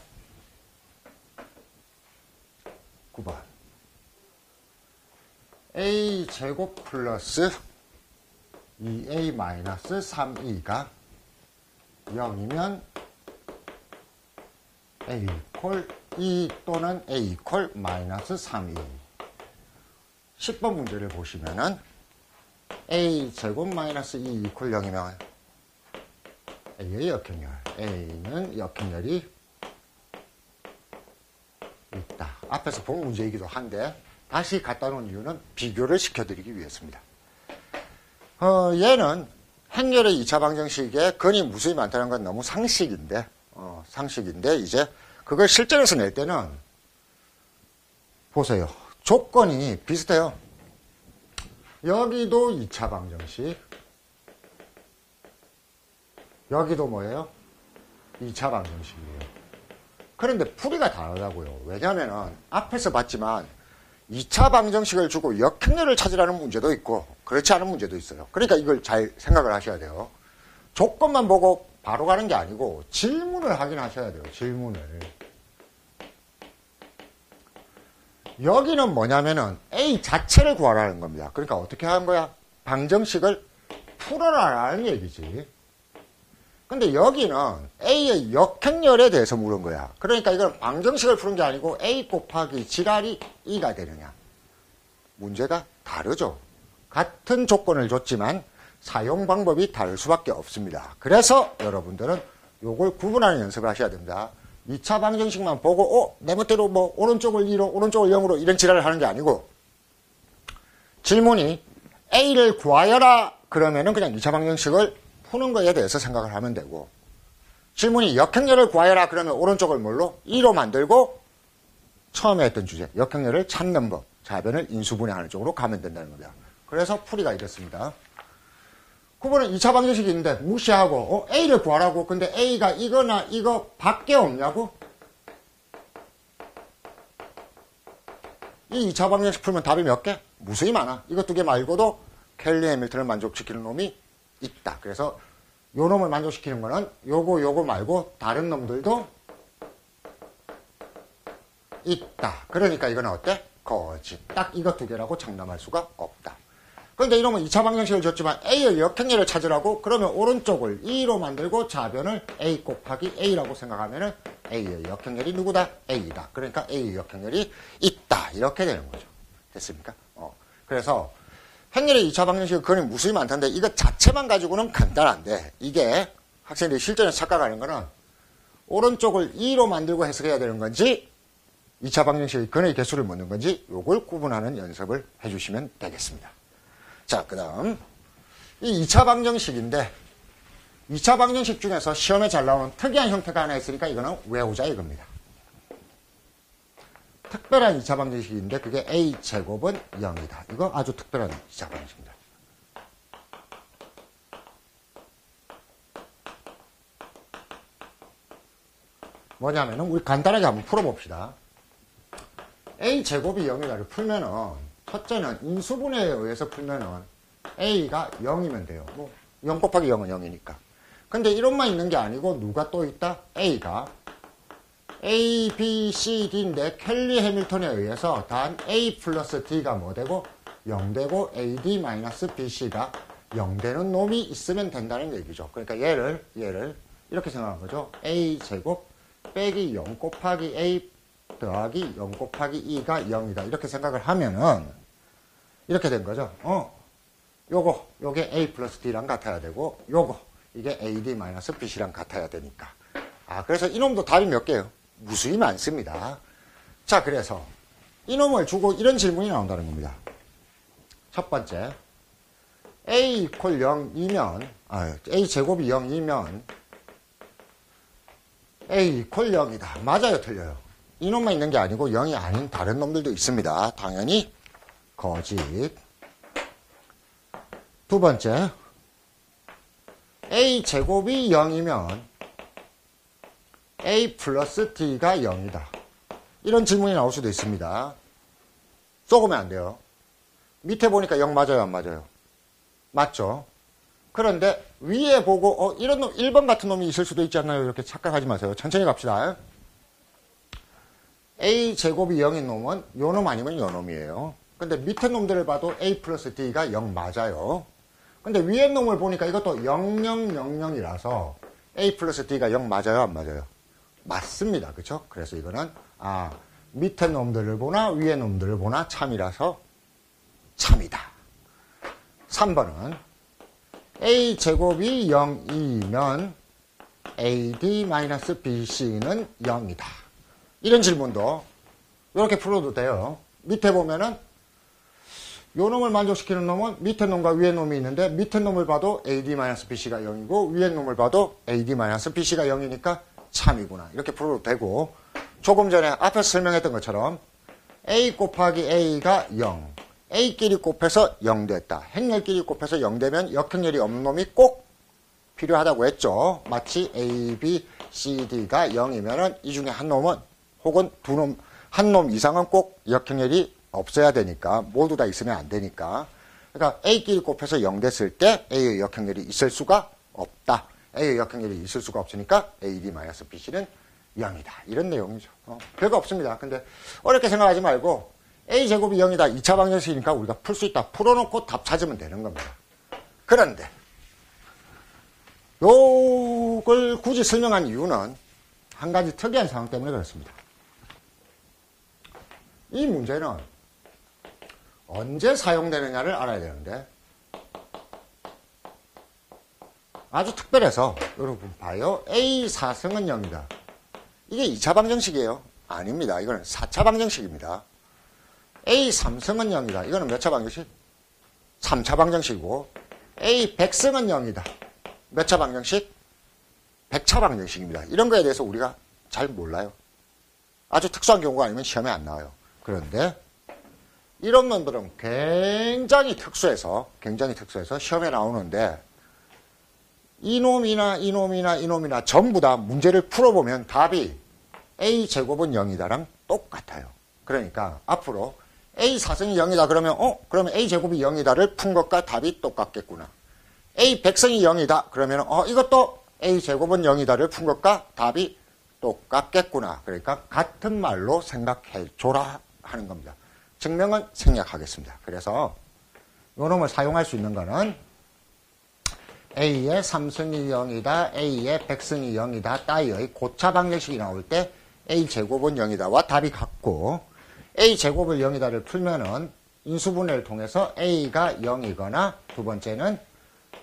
9번 a제곱 플러스 2a 마이너스 3e가 0이면 a 이퀄 2 또는 a 이퀄 마이너스 3e 10번 문제를 보시면은 a제곱 마이너스 2 이퀄 0이면 a의 역행렬 a는 역행렬이 있다. 앞에서 본 문제이기도 한데 다시 갖다 놓은 이유는 비교를 시켜드리기 위해서입니다. 얘는 행렬의 2차 방정식에 근이 무수히 많다는 건 너무 상식인데 이제 그걸 실전에서 낼 때는 보세요. 조건이 비슷해요. 여기도 2차 방정식, 여기도 뭐예요? 2차 방정식이에요. 그런데 풀이가 다르다고요. 왜냐하면 앞에서 봤지만 2차 방정식을 주고 역행렬을 찾으라는 문제도 있고 그렇지 않은 문제도 있어요. 그러니까 이걸 잘 생각을 하셔야 돼요. 조건만 보고 바로 가는 게 아니고 질문을 하긴 하셔야 돼요. 질문을. 여기는 뭐냐면은 A 자체를 구하라는 겁니다. 그러니까 어떻게 하는 거야? 방정식을 풀어라라는 얘기지. 근데 여기는 A의 역행렬에 대해서 물은 거야. 그러니까 이건 방정식을 푸는 게 아니고 A 곱하기 지랄이 2가 되느냐. 문제가 다르죠. 같은 조건을 줬지만 사용 방법이 다를 수밖에 없습니다. 그래서 여러분들은 요걸 구분하는 연습을 하셔야 됩니다. 2차 방정식만 보고 내 멋대로 뭐 오른쪽을 2로 오른쪽을 0으로 이런 지랄을 하는 게 아니고 질문이 A를 구하여라 그러면은 그냥 2차 방정식을 푸는 거에 대해서 생각을 하면 되고 질문이 역행렬을 구하여라 그러면 오른쪽을 뭘로? 2로 만들고 처음에 했던 주제 역행렬을 찾는 법 좌변을 인수분해하는 쪽으로 가면 된다는 겁니다. 그래서 풀이가 이렇습니다. 9번은 2차 방정식이 있는데 무시하고 A를 구하라고. 근데 A가 이거나 이거 밖에 없냐고? 이 2차 방정식 풀면 답이 몇 개? 무수히 많아. 이거 두 개 말고도 켈리 해밀턴을 만족시키는 놈이 있다. 그래서 요 놈을 만족시키는 거는 요거 말고 다른 놈들도 있다. 그러니까 이거는 어때? 거짓. 딱 이거 두 개라고 장담할 수가 없다. 그런데 이놈은 2차 방정식을 줬지만 A의 역행렬을 찾으라고 그러면 오른쪽을 2로 만들고 좌변을 A 곱하기 A라고 생각하면은 A의 역행렬이 누구다? A다. 그러니까 A의 역행렬이 있다. 이렇게 되는 거죠. 됐습니까? 그래서 행렬의 2차 방정식은 그림이 무수히 많던데 이거 자체만 가지고는 간단한데 이게 학생들이 실전에서 착각하는 거는 오른쪽을 2로 만들고 해석해야 되는 건지 2차 방정식의 근의 개수를 묻는 건지 요걸 구분하는 연습을 해주시면 되겠습니다. 자, 그 다음 이 2차 방정식인데 2차 방정식 중에서 시험에 잘 나오는 특이한 형태가 하나 있으니까 이거는 외우자 이겁니다. 특별한 2차 방정식인데 그게 A제곱은 0이다. 이거 아주 특별한 2차 방정식입니다. 뭐냐면은 우리 간단하게 한번 풀어봅시다. A제곱이 0이다를 풀면은 첫째는 인수분해에 의해서 풀면은 A가 0이면 돼요. 0 곱하기 0은 0이니까. 근데 이론만 있는 게 아니고 누가 또 있다? A가 A, B, C, D인데 켈리 해밀턴에 의해서 단 A 플러스 D가 뭐 되고 0 되고 AD 마이너스 BC가 0 되는 놈이 있으면 된다는 얘기죠. 그러니까 얘를 이렇게 생각한 거죠. A제곱 빼기 0 곱하기 A 더하기 0 곱하기 2가 0이다. 이렇게 생각을 하면은 이렇게 된 거죠. 요게 A 플러스 D랑 같아야 되고 이게 AD 마이너스 BC랑 같아야 되니까. 그래서 이놈도 답이 몇 개예요? 무수히 많습니다. 자, 그래서 이놈을 주고 이런 질문이 나온다는 겁니다. 첫 번째, A 이퀄 0이면, A 제곱이 0이면 A 이퀄 0이다. 맞아요, 틀려요? 이놈만 있는 게 아니고 0이 아닌 다른 놈들도 있습니다. 당연히 거짓. 두 번째, A 제곱이 0이면 A 플러스 D가 0이다. 이런 질문이 나올 수도 있습니다. 쏘으면 안 돼요. 밑에 보니까 0 맞아요, 안 맞아요? 맞죠? 그런데 위에 보고 이런 놈 1번 같은 놈이 있을 수도 있지 않나요? 이렇게 착각하지 마세요. 천천히 갑시다. A 제곱이 0인 놈은 요 놈 아니면 요 놈이에요. 근데 밑에 놈들을 봐도 A 플러스 D가 0 맞아요. 근데 위에 놈을 보니까 이것도 0000이라서 A 플러스 D가 0 맞아요, 안 맞아요? 맞습니다. 그쵸? 그래서 이거는 밑에 놈들을 보나 위에 놈들을 보나 참이라서 참이다. 3번은 A 제곱이 0이면 AD-BC는 0이다. 이런 질문도 이렇게 풀어도 돼요. 밑에 보면은 요 놈을 만족시키는 놈은 밑에 놈과 위에 놈이 있는데 밑에 놈을 봐도 AD-BC가 0이고 위에 놈을 봐도 AD-BC가 0이니까 참이구나. 이렇게 풀어도 되고 조금 전에 앞에서 설명했던 것처럼 A 곱하기 A가 0. A끼리 곱해서 0 됐다. 행렬끼리 곱해서 0 되면 역행렬이 없는 놈이 꼭 필요하다고 했죠. 마치 A, B, C, D가 0이면은 이 중에 한 놈은 혹은 두 놈, 한 놈 이상은 꼭 역행렬이 없어야 되니까 모두 다 있으면 안 되니까. 그러니까 A끼리 곱해서 0 됐을 때 A의 역행렬이 있을 수가 없다. A의 역행렬이 있을 수가 없으니까 AD-BC는 0이다. 이런 내용이죠. 별거 없습니다. 근데 어렵게 생각하지 말고 A제곱이 0이다. 2차 방정식이니까 우리가 풀 수 있다. 풀어놓고 답 찾으면 되는 겁니다. 그런데 요걸 굳이 설명한 이유는 한 가지 특이한 상황 때문에 그렇습니다. 이 문제는 언제 사용되느냐를 알아야 되는데 아주 특별해서 여러분 봐요. A 4승은 0이다. 이게 2차 방정식이에요? 아닙니다. 이거는 4차 방정식입니다. A 3승은 0이다. 이거는 몇 차 방정식? 3차 방정식이고 A 100승은 0이다. 몇 차 방정식? 100차 방정식입니다. 이런 거에 대해서 우리가 잘 몰라요. 아주 특수한 경우가 아니면 시험에 안 나와요. 그런데 이런 놈들은 굉장히 특수해서 시험에 나오는데 이놈이나 전부 다 문제를 풀어보면 답이 A제곱은 0이다랑 똑같아요. 그러니까 앞으로 A 4승이 0이다 그러면 그러면 A제곱이 0이다를 푼 것과 답이 똑같겠구나. A 100승이 0이다 그러면 이것도 A제곱은 0이다를 푼 것과 답이 똑같겠구나. 그러니까 같은 말로 생각해줘라 하는 겁니다. 증명은 생략하겠습니다. 그래서 이놈을 사용할 수 있는 거는 A의 3승이 0이다, A의 100승이 0이다 따위의 고차 방정식이 나올 때 A제곱은 0이다와 답이 같고 A제곱을 0이다를 풀면은 인수분해를 통해서 A가 0이거나 두 번째는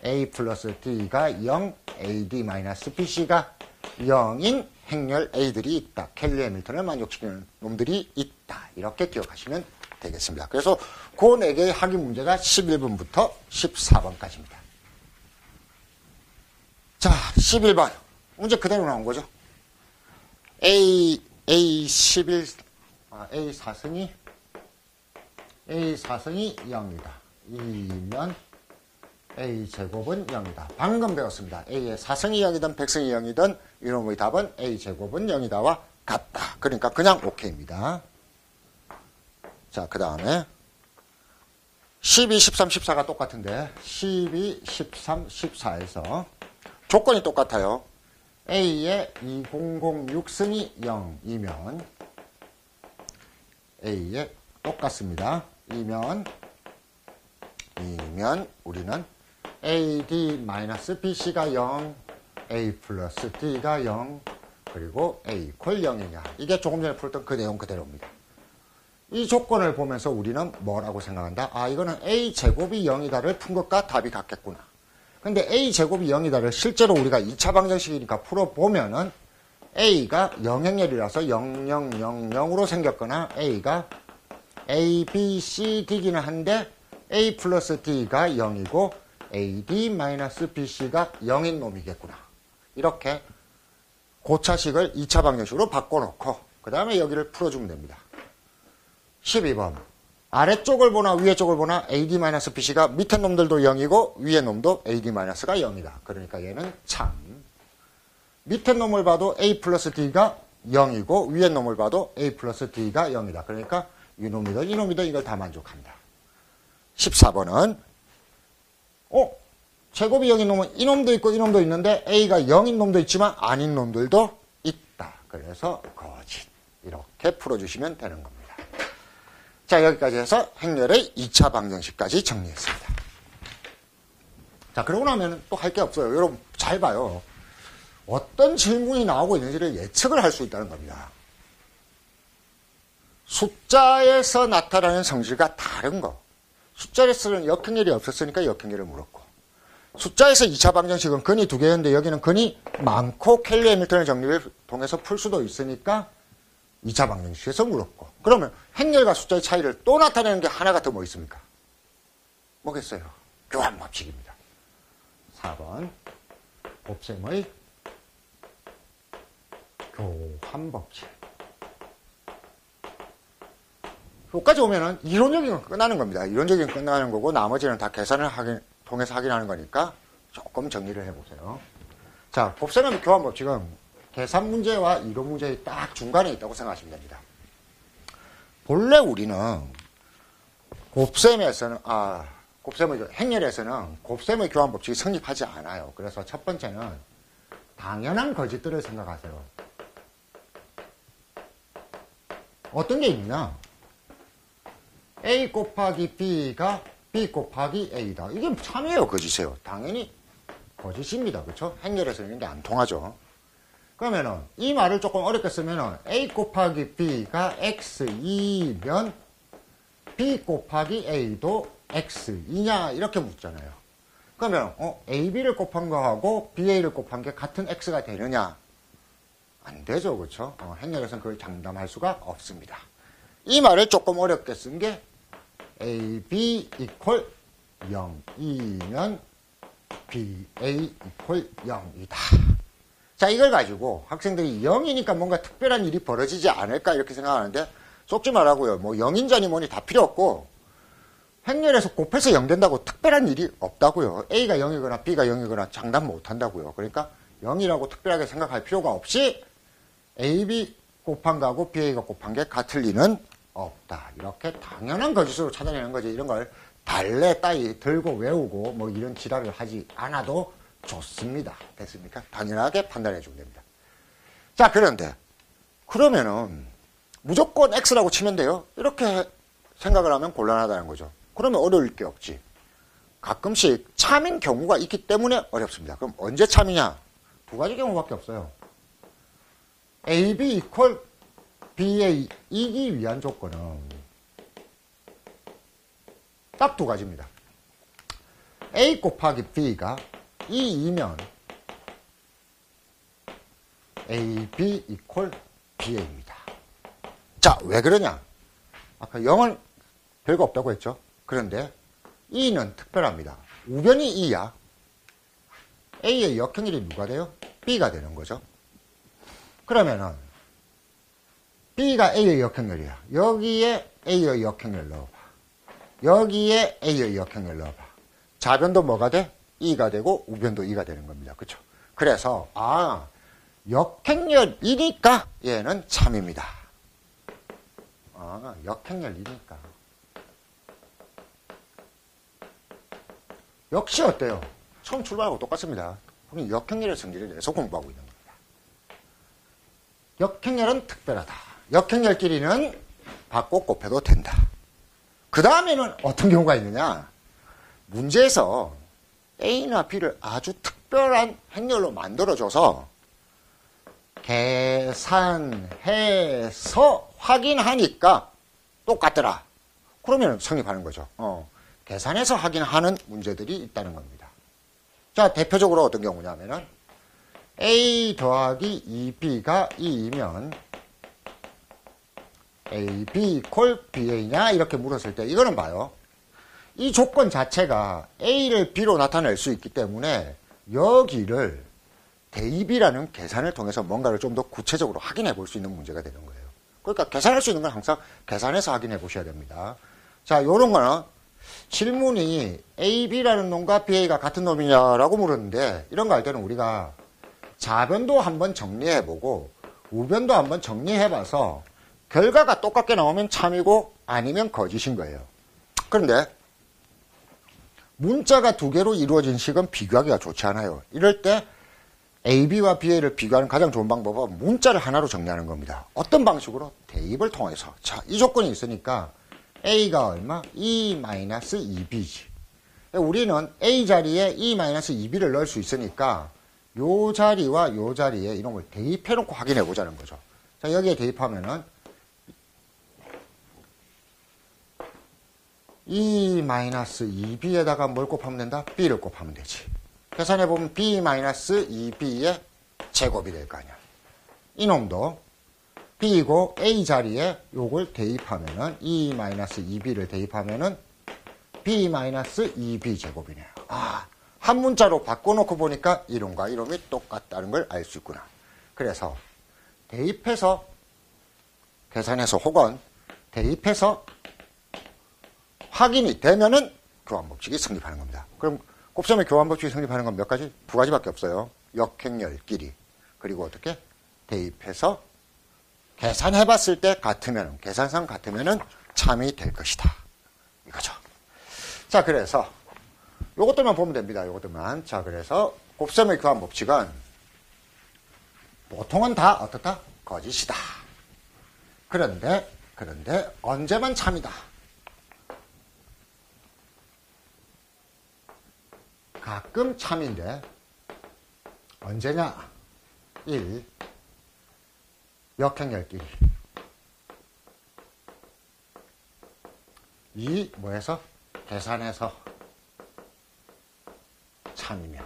A 플러스 D가 0, AD 마이너스 BC가 0인 행렬 A들이 있다. 켈리 해밀턴을 만족시키는 놈들이 있다. 이렇게 기억하시면 되겠습니다. 그래서 그 4개의 학위 문제가 11번부터 14번까지입니다. 자, 11번. 문제 그대로 나온 거죠. A 4승이 0이다. 이면 A제곱은 0이다. 방금 배웠습니다. A의 4승이 0이든 100승이 0이든 이놈의 답은 A제곱은 0이다와 같다. 그러니까 그냥 OK입니다. 자, 그 다음에 12, 13, 14가 똑같은데 12, 13, 14에서 조건이 똑같아요. A의 2006승이 0이면 A의 똑같습니다. 이면 우리는 AD-BC가 0, A 플러스 D가 0, 그리고 A 콜 0이냐. 이게 조금 전에 풀었던 그 내용 그대로입니다. 이 조건을 보면서 우리는 뭐라고 생각한다? 이거는 A제곱이 0이다를 푼 것과 답이 같겠구나. 근데 A제곱이 0이다를 실제로 우리가 2차 방정식이니까 풀어보면은 A가 0행렬이라서 0000으로 생겼거나 A가 A, B, C, D기는 한데 A 플러스 D가 0이고 AD 마이너스 BC가 0인 놈이겠구나. 이렇게 고차식을 2차 방정식으로 바꿔놓고 그 다음에 여기를 풀어주면 됩니다. 12번. 아래쪽을 보나 위에 쪽을 보나 AD 마이너스 BC가 밑에 놈들도 0이고 위에 놈도 AD 마이너스가 0이다. 그러니까 얘는 참. 밑에 놈을 봐도 A 플러스 D가 0이고 위에 놈을 봐도 A 플러스 D가 0이다. 그러니까 이놈이든 이걸 다 만족한다. 14번은 제곱이 0인 놈은 이놈도 있고 이놈도 있는데 A가 0인 놈도 있지만 아닌 놈들도 있다. 그래서 거짓. 이렇게 풀어주시면 되는 겁니다. 자, 여기까지 해서 행렬의 2차 방정식까지 정리했습니다. 자, 그러고 나면 또 할 게 없어요. 여러분 잘 봐요. 어떤 질문이 나오고 있는지를 예측을 할 수 있다는 겁니다. 숫자에서 나타나는 성질과 다른 거. 숫자에서는 역행렬이 없었으니까 역행렬을 물었고, 숫자에서 2차 방정식은 근이 2개였는데 여기는 근이 많고 켈리 해밀턴의 정리를 통해서 풀 수도 있으니까 2차 방정식에서 물었고, 그러면 행렬과 숫자의 차이를 또 나타내는 게 하나가 더 뭐 있습니까? 뭐겠어요? 교환법칙입니다. 4번 곱셈의 교환법칙. 여기까지 오면은 이론적인 건 끝나는 겁니다. 이론적인 건 끝나는 거고 나머지는 다 계산을 통해서 확인하는 거니까 조금 정리를 해보세요. 자, 곱셈의 교환법칙은 계산 문제와 이론 문제의 딱 중간에 있다고 생각하시면 됩니다. 본래 우리는 행렬에서는 곱셈의 교환법칙이 성립하지 않아요. 그래서 첫 번째는 당연한 거짓들을 생각하세요. 어떤 게 있냐? A 곱하기 B가 B 곱하기 A다. 이게 참이에요, 거짓이에요? 당연히 거짓입니다. 그렇죠? 행렬에서는 이런 게 안 통하죠. 그러면은 이 말을 조금 어렵게 쓰면은 A 곱하기 B가 X2면 B 곱하기 A도 X2냐 이렇게 묻잖아요. 그러면 AB를 곱한 거하고 BA를 곱한 게 같은 X가 되느냐? 안 되죠. 그렇죠? 행렬에서는 그걸 장담할 수가 없습니다. 이 말을 조금 어렵게 쓴 게 AB equal 0이면 BA equal 0이다. 자, 이걸 가지고 학생들이 0이니까 뭔가 특별한 일이 벌어지지 않을까 이렇게 생각하는데 속지 말라고요. 뭐 0인자니 뭐니 다 필요 없고 행렬에서 곱해서 0 된다고 특별한 일이 없다고요. A가 0이거나 B가 0이거나 장담 못 한다고요. 그러니까 0이라고 특별하게 생각할 필요가 없이 AB 곱한 거하고 BA가 곱한 게 같을 리는 없다. 이렇게 당연한 거짓으로 찾아내는 거지. 이런 걸 달래 따위 들고 외우고 뭐 이런 지랄을 하지 않아도 좋습니다. 됐습니까? 당연하게 판단해 주면 됩니다. 자, 그런데 그러면은 무조건 X라고 치면 돼요. 이렇게 생각을 하면 곤란하다는 거죠. 그러면 어려울 게 없지. 가끔씩 참인 경우가 있기 때문에 어렵습니다. 그럼 언제 참이냐? 두 가지 경우밖에 없어요. AB equal BA 이기 위한 조건은 딱 두 가지입니다. A 곱하기 B가 2이면 AB equal BA입니다. 자, 왜 그러냐? 아까 0은 별거 없다고 했죠. 그런데 2는 특별합니다. 우변이 2야. A의 역행렬이 누가 돼요? B가 되는 거죠. 그러면은 B가 A의 역행렬이야. 여기에 A의 역행렬 넣어봐. 여기에 A의 역행렬 넣어봐. 좌변도 뭐가 돼? 2가 되고 우변도 2가 되는 겁니다. 그렇죠? 그래서 역행렬이니까 얘는 참입니다. 역행렬이니까. 역시 어때요? 처음 출발하고 똑같습니다. 우리는 역행렬의 성질을 내서 공부하고 있는 겁니다. 역행렬은 특별하다. 역행렬끼리는 받고 곱해도 된다. 그 다음에는 어떤 경우가 있느냐? 문제에서 A나 B를 아주 특별한 행렬로 만들어줘서 계산해서 확인하니까 똑같더라. 그러면 성립하는 거죠. 계산해서 확인하는 문제들이 있다는 겁니다. 자, 대표적으로 어떤 경우냐면은 A 더하기 2B가 2이면 AB equal BA냐 이렇게 물었을 때 이거는 봐요. 이 조건 자체가 A를 B로 나타낼 수 있기 때문에 여기를 대입이라는 계산을 통해서 뭔가를 좀 더 구체적으로 확인해 볼 수 있는 문제가 되는 거예요. 그러니까 계산할 수 있는 건 항상 계산해서 확인해 보셔야 됩니다. 자, 요런 거는 질문이 A, B라는 놈과 BA가 같은 놈이냐라고 물었는데 이런 거 할 때는 우리가 좌변도 한번 정리해 보고 우변도 한번 정리해 봐서 결과가 똑같게 나오면 참이고 아니면 거짓인 거예요. 그런데 문자가 두 개로 이루어진 식은 비교하기가 좋지 않아요. 이럴 때 AB와 BA를 비교하는 가장 좋은 방법은 문자를 하나로 정리하는 겁니다. 어떤 방식으로? 대입을 통해서. 자, 이 조건이 있으니까 A가 얼마? 2-2B지. 우리는 A 자리에 2-2B를 넣을 수 있으니까 요 자리와 요 자리에 이런 걸 대입해 놓고 확인해 보자는 거죠. 자, 여기에 대입하면은 2-2B에다가 뭘 곱하면 된다? B를 곱하면 되지. 계산해보면 B-2B의 제곱이 될 거 아니야. 이놈도 B이고 A 자리에 요걸 대입하면은 2-2B를 대입하면은 B-2B 제곱이네요. 한 문자로 바꿔놓고 보니까 이놈과 이놈이 똑같다는 걸 알 수 있구나. 그래서 대입해서 계산해서 혹은 대입해서 확인이 되면은 교환법칙이 성립하는 겁니다. 그럼 곱셈의 교환법칙이 성립하는 건 몇 가지? 두 가지밖에 없어요. 역행렬끼리. 그리고 어떻게? 대입해서 계산해봤을 때 같으면, 계산상 같으면은 참이 될 것이다. 이거죠. 자, 그래서 요것들만 보면 됩니다. 요것들만. 자, 그래서 곱셈의 교환법칙은 보통은 다 어떻다? 거짓이다. 그런데 언제만 참이다. 가끔 참인데 언제냐? 1. 역행렬끼리. 2. 뭐해서? 계산해서 참이면.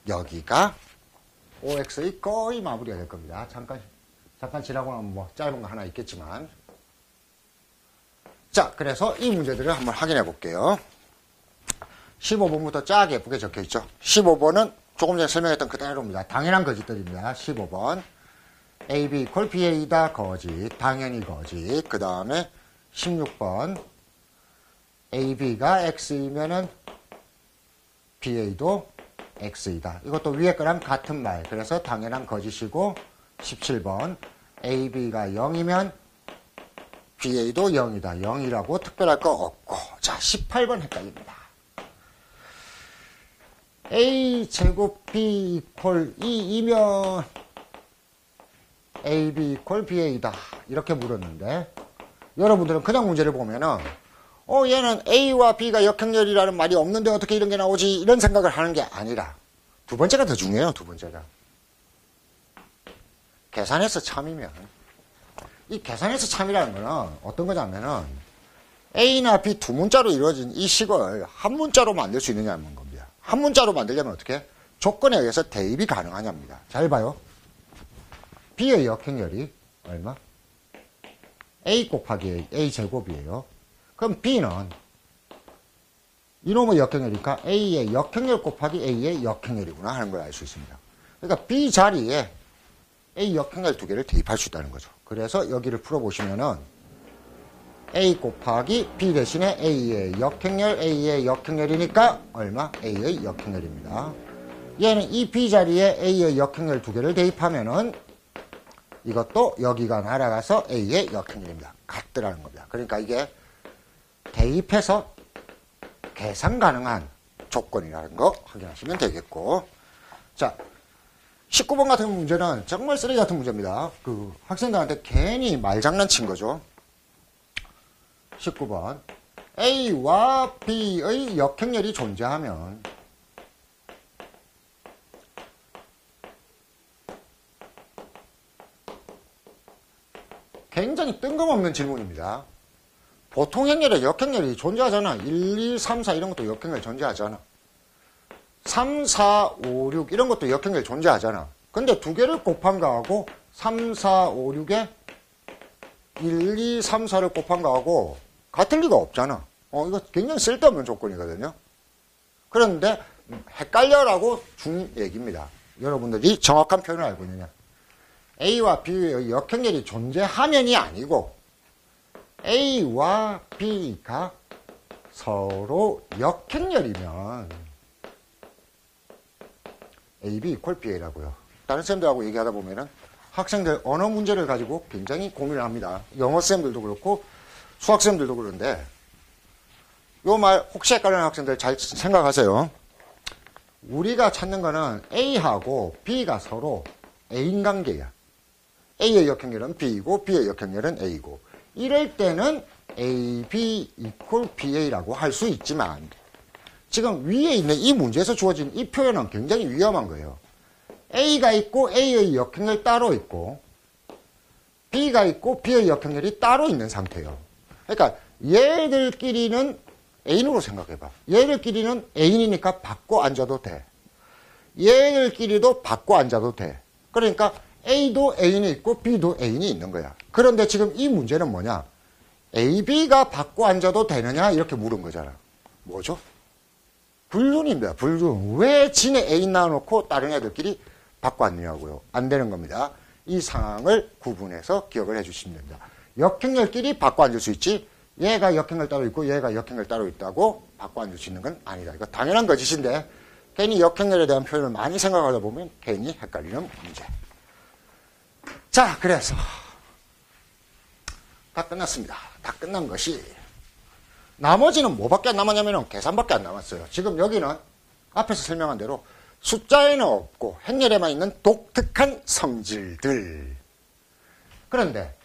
여기가 OX의 거의 마무리가 될 겁니다. 잠깐 지나고 나면 뭐 짧은 거 하나 있겠지만. 자, 그래서 이 문제들을 한번 확인해 볼게요. 15번부터 쫙 예쁘게 적혀 있죠. 15번은 조금 전에 설명했던 그대로입니다. 당연한 거짓들입니다. 15번. AB equal BA이다. 거짓. 당연히 거짓. 그 다음에 16번. AB가 X이면은 BA도 X이다. 이것도 위에 거랑 같은 말. 그래서 당연한 거짓이고, 17번. AB가 0이면 BA도 0이다. 0이라고 특별할 거 없고. 자, 18번 헷갈립니다. A 제곱 B 이퀄 2이면 AB 이퀄 BA다. 이렇게 물었는데, 여러분들은 그냥 문제를 보면은, 얘는 A와 B가 역행렬이라는 말이 없는데 어떻게 이런 게 나오지? 이런 생각을 하는 게 아니라, 두 번째가 더 중요해요, 두 번째가. 계산해서 참이면, 이 계산해서 참이라는 거는 어떤 거냐면은, A나 B 두 문자로 이루어진 이 식을 한 문자로 만들 수 있느냐는 겁니다. 한 문자로 만들려면 어떻게? 조건에 의해서 대입이 가능하냐입니다. 잘 봐요. B의 역행렬이 얼마? A 곱하기 A 제곱이에요. 그럼 B는 이놈의 역행렬이니까 A의 역행렬 곱하기 A의 역행렬이구나 하는 걸 알 수 있습니다. 그러니까 B 자리에 A 역행렬 두 개를 대입할 수 있다는 거죠. 그래서 여기를 풀어보시면은 A 곱하기 B 대신에 A의 역행렬이니까 얼마? A의 역행렬입니다. 얘는 이 B 자리에 A의 역행렬 두 개를 대입하면은 이것도 여기가 날아가서 A의 역행렬입니다. 같더라는 겁니다. 그러니까 이게 대입해서 계산 가능한 조건이라는 거 확인하시면 되겠고. 자, 19번 같은 문제는 정말 쓰레기 같은 문제입니다. 그 학생들한테 괜히 말장난친 거죠. 19번. A와 B의 역행렬이 존재하면 굉장히 뜬금없는 질문입니다. 보통 행렬에 역행렬이 존재하잖아. 1, 2, 3, 4 이런 것도 역행렬 존재하잖아. 3, 4, 5, 6 이런 것도 역행렬 존재하잖아. 근데 두 개를 곱한 거하고 3, 4, 5, 6에 1, 2, 3, 4를 곱한 거하고 같을 리가 없잖아. 이거 굉장히 쓸데없는 조건이거든요. 그런데 헷갈려라고 준 얘기입니다. 여러분들이 정확한 표현을 알고 있느냐. A와 B의 역행렬이 존재하면이 아니고 A와 B가 서로 역행렬이면 AB equal BA라고요. 다른 쌤들하고 얘기하다 보면은 학생들 언어 문제를 가지고 굉장히 고민을 합니다. 영어 쌤들도 그렇고 수학 쌤들도 그런데 요 말 혹시 헷갈리는 학생들 잘 생각하세요. 우리가 찾는 거는 A하고 B가 서로 애인 관계야. A의 역행렬은 B이고 B의 역행렬은 A고 이럴 때는 AB equal BA라고 할 수 있지만 지금 위에 있는 이 문제에서 주어진 이 표현은 굉장히 위험한 거예요. A가 있고 A의 역행렬 따로 있고 B가 있고 B의 역행렬이 따로 있는 상태예요. 그러니까 얘들끼리는 애인으로 생각해봐. 얘들끼리는 애인이니까 받고 앉아도 돼. 얘들끼리도 받고 앉아도 돼. 그러니까 A도 애인이 있고 B도 애인이 있는 거야. 그런데 지금 이 문제는 뭐냐? A, B가 받고 앉아도 되느냐? 이렇게 물은 거잖아. 뭐죠? 불륜입니다. 불륜. 왜 지네 애인 낳아놓고 다른 애들끼리 받고 앉느냐고요. 안 되는 겁니다. 이 상황을 구분해서 기억을 해주시면 됩니다. 역행렬끼리 받고 앉을 수 있지 얘가 역행렬 따로 있고 얘가 역행렬 따로 있다고 받고 앉을 수 있는 건 아니다. 이거 당연한 거짓인데 괜히 역행렬에 대한 표현을 많이 생각하다 보면 괜히 헷갈리는 문제. 자, 그래서 다 끝났습니다. 다 끝난 것이 나머지는 뭐밖에 안 남았냐면 계산밖에 안 남았어요. 지금 여기는 앞에서 설명한 대로 숫자에는 없고 행렬에만 있는 독특한 성질들. 그런데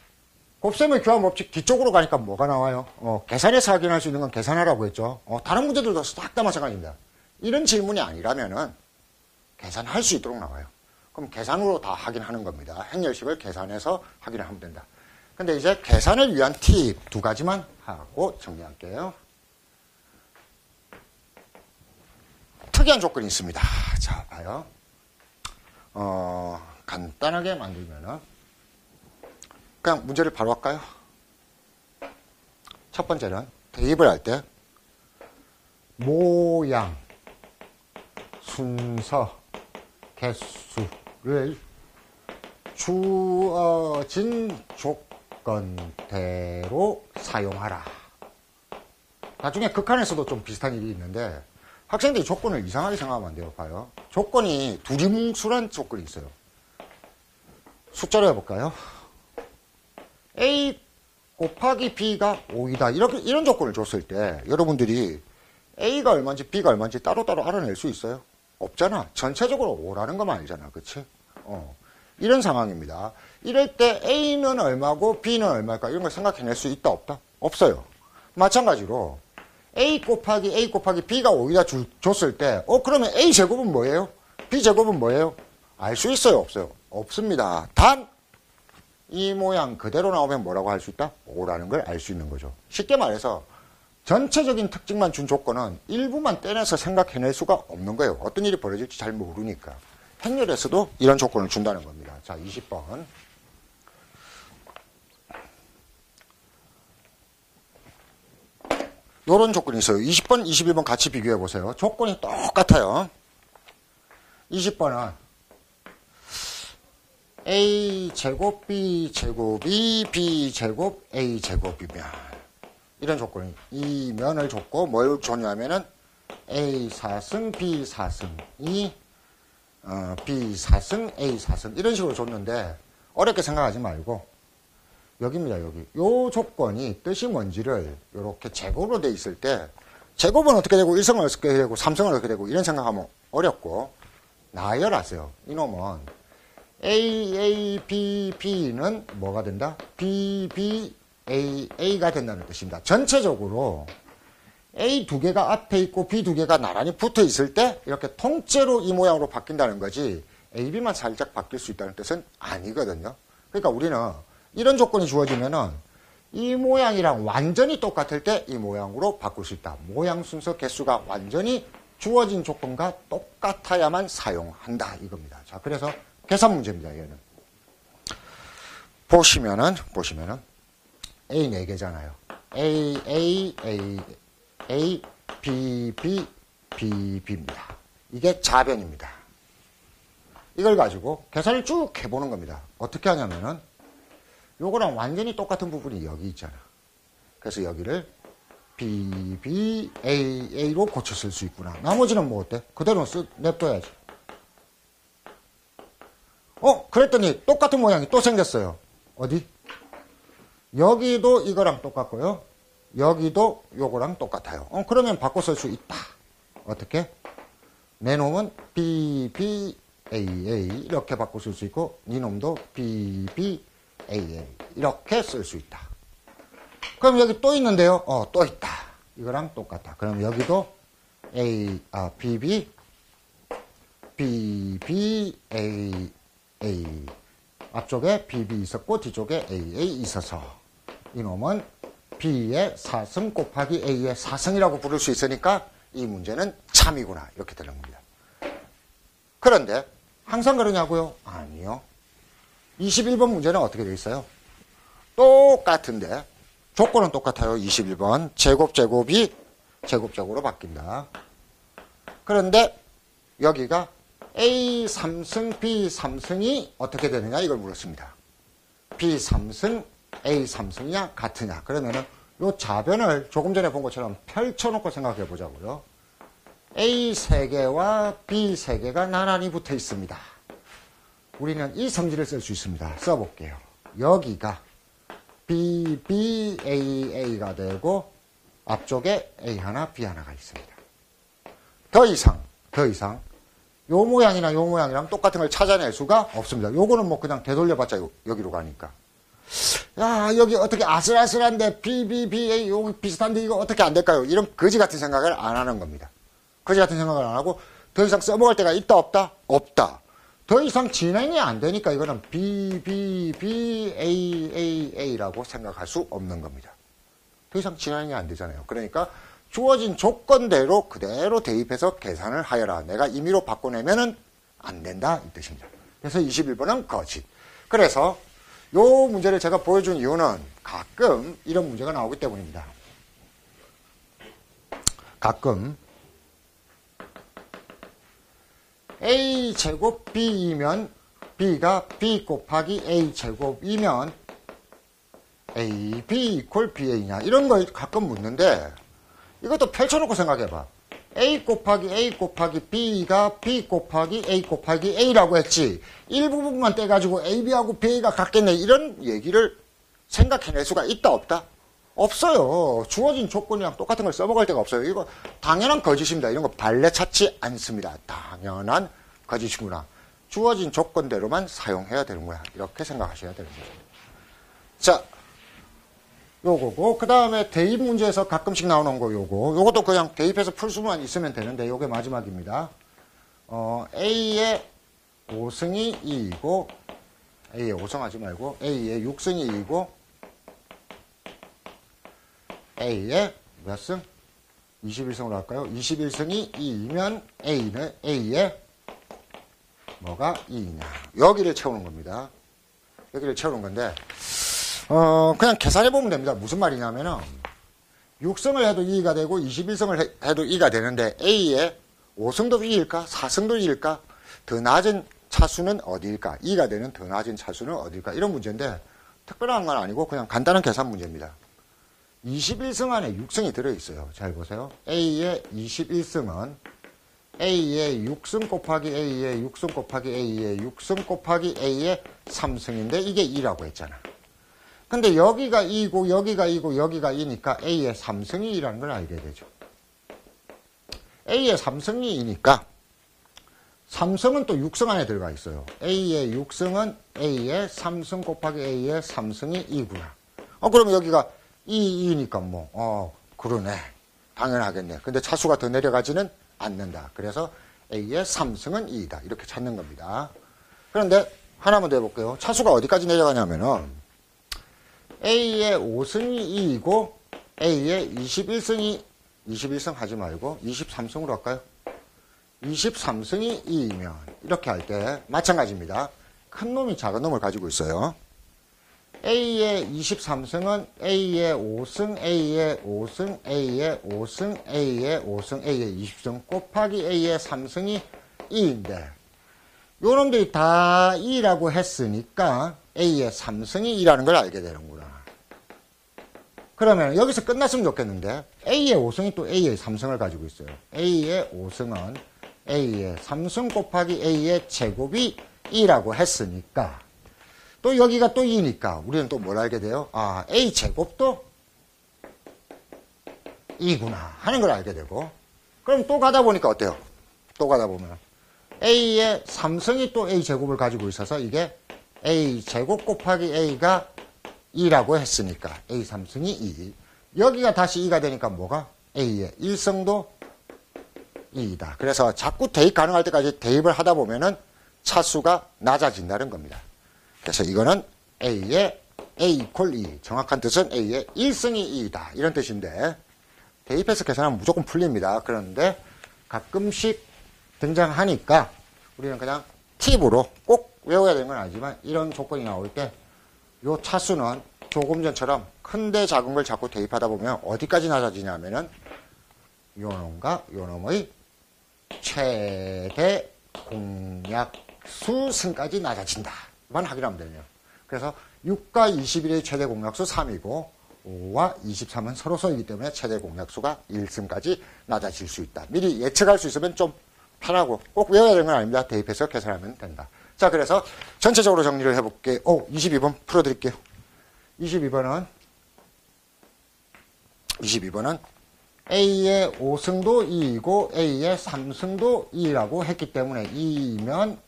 곱셈의 교환 법칙 뒤쪽으로 가니까 뭐가 나와요? 계산해서 확인할 수 있는 건 계산하라고 했죠. 다른 문제들도 싹 다 마찬가지입니다. 이런 질문이 아니라면은 계산할 수 있도록 나와요. 그럼 계산으로 다 확인하는 겁니다. 행렬식을 계산해서 확인을 하면 된다. 근데 이제 계산을 위한 팁 두 가지만 하고 정리할게요. 특이한 조건이 있습니다. 자, 봐요. 간단하게 만들면은 그냥 문제를 바로 할까요? 첫 번째는 대입을 할 때 모양, 순서, 개수를 주어진 조건대로 사용하라. 나중에 극한에서도 좀 비슷한 일이 있는데 학생들이 조건을 이상하게 생각하면 안 돼요. 봐요. 조건이 두리뭉술한 조건이 있어요. 숫자로 해볼까요? A 곱하기 B가 5이다. 이런 조건을 줬을 때 여러분들이 A가 얼마인지 B가 얼마인지 따로따로 알아낼 수 있어요? 없잖아. 전체적으로 5라는 것만 알잖아. 그치? 이런 상황입니다. 이럴 때 A는 얼마고 B는 얼마일까? 이런 걸 생각해낼 수 있다 없다? 없어요. 마찬가지로 A 곱하기 B가 5이다 줬을 때 그러면 A 제곱은 뭐예요? B 제곱은 뭐예요? 알 수 있어요? 없어요? 없습니다. 단 이 모양 그대로 나오면 뭐라고 할 수 있다? 5라는 걸 알 수 있는 거죠. 쉽게 말해서 전체적인 특징만 준 조건은 일부만 떼내서 생각해낼 수가 없는 거예요. 어떤 일이 벌어질지 잘 모르니까. 행렬에서도 이런 조건을 준다는 겁니다. 자, 20번. 요런 조건이 있어요. 20번, 21번 같이 비교해 보세요. 조건이 똑같아요. 20번은 A제곱 B제곱이 B제곱 A제곱이면 이런 조건이 이 면을 줬고 뭘 줬냐면은 A4승 B4승이 B4승 A4승 이런 식으로 줬는데 어렵게 생각하지 말고 여기입니다. 여기 요 조건이 뜻이 뭔지를 이렇게 제곱으로 돼 있을 때 제곱은 어떻게 되고 1승은 어떻게 되고 3승은 어떻게 되고 이런 생각하면 어렵고 나열하세요. 이놈은 B는 뭐가 된다? A가 된다는 뜻입니다. 전체적으로 A 두 개가 앞에 있고 B 두 개가 나란히 붙어 있을 때 이렇게 통째로 이 모양으로 바뀐다는 거지 AB만 살짝 바뀔 수 있다는 뜻은 아니거든요. 그러니까 우리는 이런 조건이 주어지면은 이 모양이랑 완전히 똑같을 때 이 모양으로 바꿀 수 있다. 모양 순서 개수가 완전히 주어진 조건과 똑같아야만 사용한다 이겁니다. 자, 그래서 계산 문제입니다. 얘는 보시면은 A 4개잖아요. A, B, B입니다. 이게 자변입니다. 이걸 가지고 계산을 쭉 해보는 겁니다. 어떻게 하냐면은 요거랑 완전히 똑같은 부분이 여기 있잖아. 그래서 여기를 A로 고쳐 쓸 수 있구나. 나머지는 뭐 어때? 그대로 냅둬야지. 그랬더니 똑같은 모양이 또 생겼어요. 어디? 여기도 이거랑 똑같고요. 여기도 요거랑 똑같아요. 그러면 바꿔 쓸 수 있다. 어떻게? 내 놈은 BA 이렇게 바꿔 쓸 수 있고 네 놈도 BA 이렇게 쓸 수 있다. 그럼 여기 또 있는데요. 또 있다. 이거랑 똑같다. 그럼 여기도 BB 앞쪽에 BB 있었고 뒤쪽에 AA 있어서 이놈은 B의 4승 곱하기 A의 4승이라고 부를 수 있으니까 이 문제는 참이구나 이렇게 되는 겁니다. 그런데 항상 그러냐고요? 아니요. 21번 문제는 어떻게 돼 있어요? 똑같은데 조건은 똑같아요. 21번 제곱이 제곱으로 바뀐다. 그런데 여기가 A 3승 B 3승이 어떻게 되느냐 이걸 물었습니다. B 3승 A 3승이냐 같으냐. 그러면은 요 자변을 조금 전에 본 것처럼 펼쳐놓고 생각해 보자고요. A 3개와 B 3개가 나란히 붙어 있습니다. 우리는 이 성질을 쓸 수 있습니다. 써볼게요. 여기가 BA가 되고 앞쪽에 A 하나 B 하나가 있습니다. 더 이상 요 모양이나 요 모양이랑 똑같은 걸 찾아낼 수가 없습니다. 요거는 뭐 그냥 되돌려봤자 여기로 가니까. 야, 여기 어떻게 아슬아슬한데 BA 여기 비슷한데 이거 어떻게 안 될까요? 이런 거지 같은 생각을 안 하는 겁니다. 거지 같은 생각을 안 하고 더 이상 써먹을 때가 있다 없다? 없다. 더 이상 진행이 안 되니까 이거는 BA라고 생각할 수 없는 겁니다. 더 이상 진행이 안 되잖아요. 그러니까 주어진 조건대로 그대로 대입해서 계산을 하여라. 내가 임의로 바꿔내면은 안 된다 이 뜻입니다. 그래서 21번은 거짓. 그래서 요 문제를 제가 보여준 이유는 가끔 이런 문제가 나오기 때문입니다. 가끔 a제곱 b이면 b가 b 곱하기 a제곱이면 ab 이퀄 ba냐 이런 걸 가끔 묻는데 이것도 펼쳐놓고 생각해봐. a 곱하기 a 곱하기 b가 b 곱하기 a 곱하기 a라고 했지 일부분만 떼가지고 ab하고 ba가 같겠네 이런 얘기를 생각해낼 수가 있다 없다? 없어요. 주어진 조건이랑 똑같은 걸 써먹을 데가 없어요. 이거 당연한 거짓입니다. 이런 거 발레 찾지 않습니다. 당연한 거짓이구나. 주어진 조건대로만 사용해야 되는 거야. 이렇게 생각하셔야 되는 거죠. 자, 요거고 그 다음에 대입 문제에서 가끔씩 나오는 거 요것도 그냥 대입해서 풀 수만 있으면 되는데 요게 마지막입니다. A의 5승이 2이고 A의 5승 하지 말고 A의 6승이 2이고 A의 몇 승? 21승으로 할까요? 21승이 2이면 A의 뭐가 2이냐 여기를 채우는 겁니다. 여기를 채우는 건데 그냥 계산해 보면 됩니다. 무슨 말이냐면은 6승을 해도 2가 되고 21승을 해도 2가 되는데 A의 5승도 2일까? 4승도 2일까? 더 낮은 차수는 어디일까? 2가 되는 더 낮은 차수는 어디일까? 이런 문제인데 특별한 건 아니고 그냥 간단한 계산 문제입니다. 21승 안에 6승이 들어있어요. 잘 보세요. A의 21승은 A의 6승 곱하기 A의 6승 곱하기 A의 6승 곱하기 A의 3승인데 이게 2라고 했잖아. 근데 여기가 2고 여기가 2고 여기가 2니까 A의 3승이 2라는 걸 알게 되죠. A의 3승이 2니까 3승은 또 6승 안에 들어가 있어요. A의 6승은 A의 3승 곱하기 A의 3승이 2구나. 그럼 여기가 2니까 그러네. 당연하겠네. 근데 차수가 더 내려가지는 않는다. 그래서 A의 3승은 2이다. 이렇게 찾는 겁니다. 그런데 하나만 더 해볼게요. 차수가 어디까지 내려가냐면은 A의 5승이 2이고 A의 21승 하지 말고 23승으로 할까요? 23승이 2이면 이렇게 할 때 마찬가지입니다. 큰 놈이 작은 놈을 가지고 있어요. A의 23승은 A의 5승, A의 5승, A의 5승, A의 5승, A의 20승 곱하기 A의 3승이 2인데 요 놈들이 다 2라고 했으니까 A의 3승이 2라는 걸 알게 되는구나. 그러면 여기서 끝났으면 좋겠는데 A의 5승이 또 A의 3승을 가지고 있어요. A의 5승은 A의 3승 곱하기 A의 제곱이 2라고 했으니까 또 여기가 또 2니까 우리는 또 뭘 알게 돼요? A 제곱도 2구나 하는 걸 알게 되고 그럼 또 가다 보니까 어때요? 또 가다 보면 A의 3승이 또 A 제곱을 가지고 있어서 이게 A 제곱 곱하기 A가 2라고 했으니까 A 3승이 2. 여기가 다시 2가 되니까 뭐가? A의 1승도 2이다. 그래서 자꾸 대입 가능할 때까지 대입을 하다 보면은 차수가 낮아진다는 겁니다. 그래서 이거는 A의 A 이퀄 2. 정확한 뜻은 A의 1승이 2이다. 이런 뜻인데 대입해서 계산하면 무조건 풀립니다. 그런데 가끔씩 등장하니까 우리는 그냥 팁으로 꼭 외워야 되는 건 아니지만 이런 조건이 나올 때 요 차수는 조금 전처럼 큰데 작은 걸 자꾸 대입하다 보면 어디까지 낮아지냐면은 요 놈과 요 놈의 최대 공약수 승까지 낮아진다. 만 확인하면 되네요. 그래서 6과 21의 최대 공약수 3이고 5와 23은 서로서이기 때문에 최대 공약수가 1승까지 낮아질 수 있다. 미리 예측할 수 있으면 좀 편하고 꼭 외워야 되는 건 아닙니다. 대입해서 계산하면 된다. 자, 그래서 전체적으로 정리를 해볼게요. 22번 풀어드릴게요. 22번은 A의 5승도 2이고 A의 3승도 2라고 했기 때문에 2면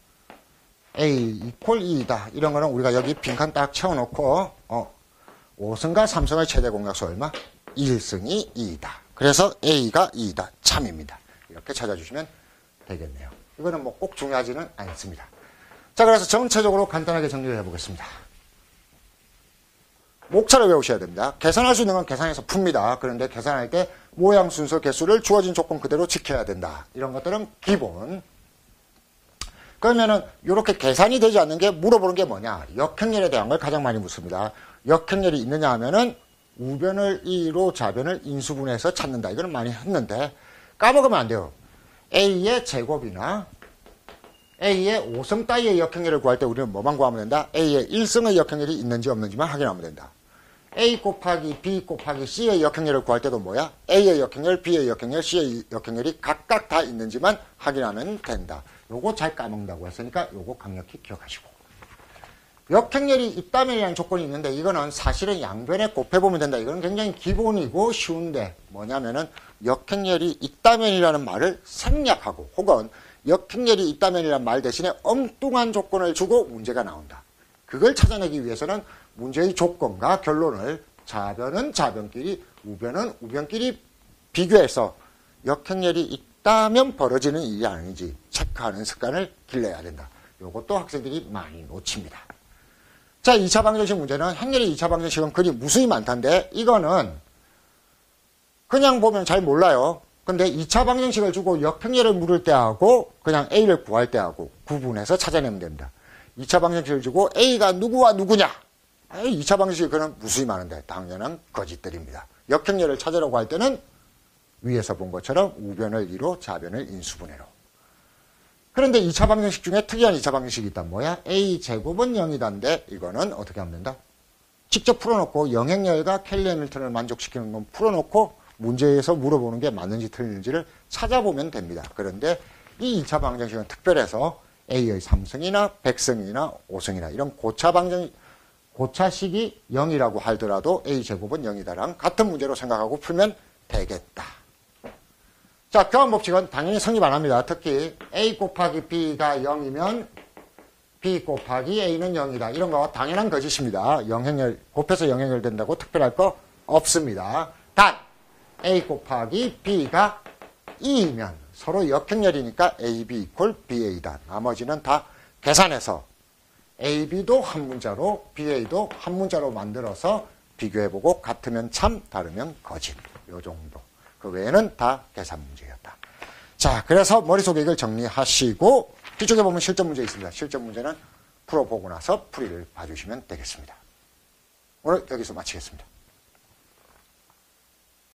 A 이퀄 2이다. 이런 거는 우리가 여기 빈칸 딱 채워놓고 5승과 3승의 최대 공약수 얼마? 1승이 2이다. 그래서 A가 2이다. 참입니다. 이렇게 찾아주시면 되겠네요. 이거는 뭐 꼭 중요하지는 않습니다. 자, 그래서 전체적으로 간단하게 정리를 해보겠습니다. 목차를 외우셔야 됩니다. 계산할 수 있는 건 계산해서 풉니다. 그런데 계산할 때 모양, 순서, 개수를 주어진 조건 그대로 지켜야 된다. 이런 것들은 기본. 그러면은 이렇게 계산이 되지 않는 게 물어보는 게 뭐냐? 역행렬에 대한 걸 가장 많이 묻습니다. 역행렬이 있느냐 하면은 우변을 2로 좌변을 인수분해해서 찾는다. 이거는 많이 했는데 까먹으면 안 돼요. A의 제곱이나 A의 5성 따위의 역행렬을 구할 때 우리는 뭐만 구하면 된다? A의 1성의 역행렬이 있는지 없는지만 확인하면 된다. A 곱하기 B 곱하기 C의 역행렬을 구할 때도 뭐야? A의 역행렬, B의 역행렬, C의 역행렬이 각각 다 있는지만 확인하면 된다. 요거 잘 까먹는다고 했으니까 요거 강력히 기억하시고. 역행렬이 있다면이라는 조건이 있는데 이거는 사실은 양변에 곱해보면 된다. 이거는 굉장히 기본이고 쉬운데 뭐냐면은 역행렬이 있다면이라는 말을 생략하고 혹은 역행렬이 있다면이라는 말 대신에 엉뚱한 조건을 주고 문제가 나온다. 그걸 찾아내기 위해서는 문제의 조건과 결론을 좌변은 좌변끼리 우변은 우변끼리 비교해서 역행렬이 있다면 벌어지는 일이 아닌지 체크하는 습관을 길러야 된다. 이것도 학생들이 많이 놓칩니다. 자, 2차 방정식 문제는 행렬의 2차 방정식은 글이 무수히 많던데 이거는 그냥 보면 잘 몰라요. 근데 2차 방정식을 주고 역행렬을 물을 때하고 그냥 A를 구할 때하고 구분해서 찾아내면 됩니다. 2차 방정식을 주고 A가 누구와 누구냐? 2차 방정식이 그는 무수히 많은데 당연한 거짓들입니다. 역행렬을 찾으려고 할 때는 위에서 본 것처럼 우변을 2로 좌변을 인수분해로. 그런데 2차 방정식 중에 특이한 2차 방정식이 있다. 뭐야? A제곱은 0이다인데 이거는 어떻게 하면 된다? 직접 풀어놓고 영행렬과 켈리 해밀턴을 만족시키는 건 풀어놓고 문제에서 물어보는 게 맞는지 틀리는지를 찾아보면 됩니다. 그런데 이 2차 방정식은 특별해서 A의 3승이나 100승이나 5승이나 이런 고차식이 0이라고 하더라도 A제곱은 0이다랑 같은 문제로 생각하고 풀면 되겠다. 자, 교환법칙은 당연히 성립 안 합니다. 특히 A 곱하기 B가 0이면 B 곱하기 A는 0이다. 이런 거 당연한 거짓입니다. 영행렬, 곱해서 영행렬 된다고 특별할 거 없습니다. 단 A 곱하기 B가 2이면 서로 역행렬이니까 AB 이퀄 BA다. 나머지는 다 계산해서 AB도 한 문자로 BA도 한 문자로 만들어서 비교해보고 같으면 참 다르면 거짓. 요 정도. 그 외에는 다 계산 문제였다. 자, 그래서 머릿속에 이걸 정리하시고 뒤쪽에 보면 실전 문제 있습니다. 실전 문제는 풀어보고 나서 풀이를 봐주시면 되겠습니다. 오늘 여기서 마치겠습니다.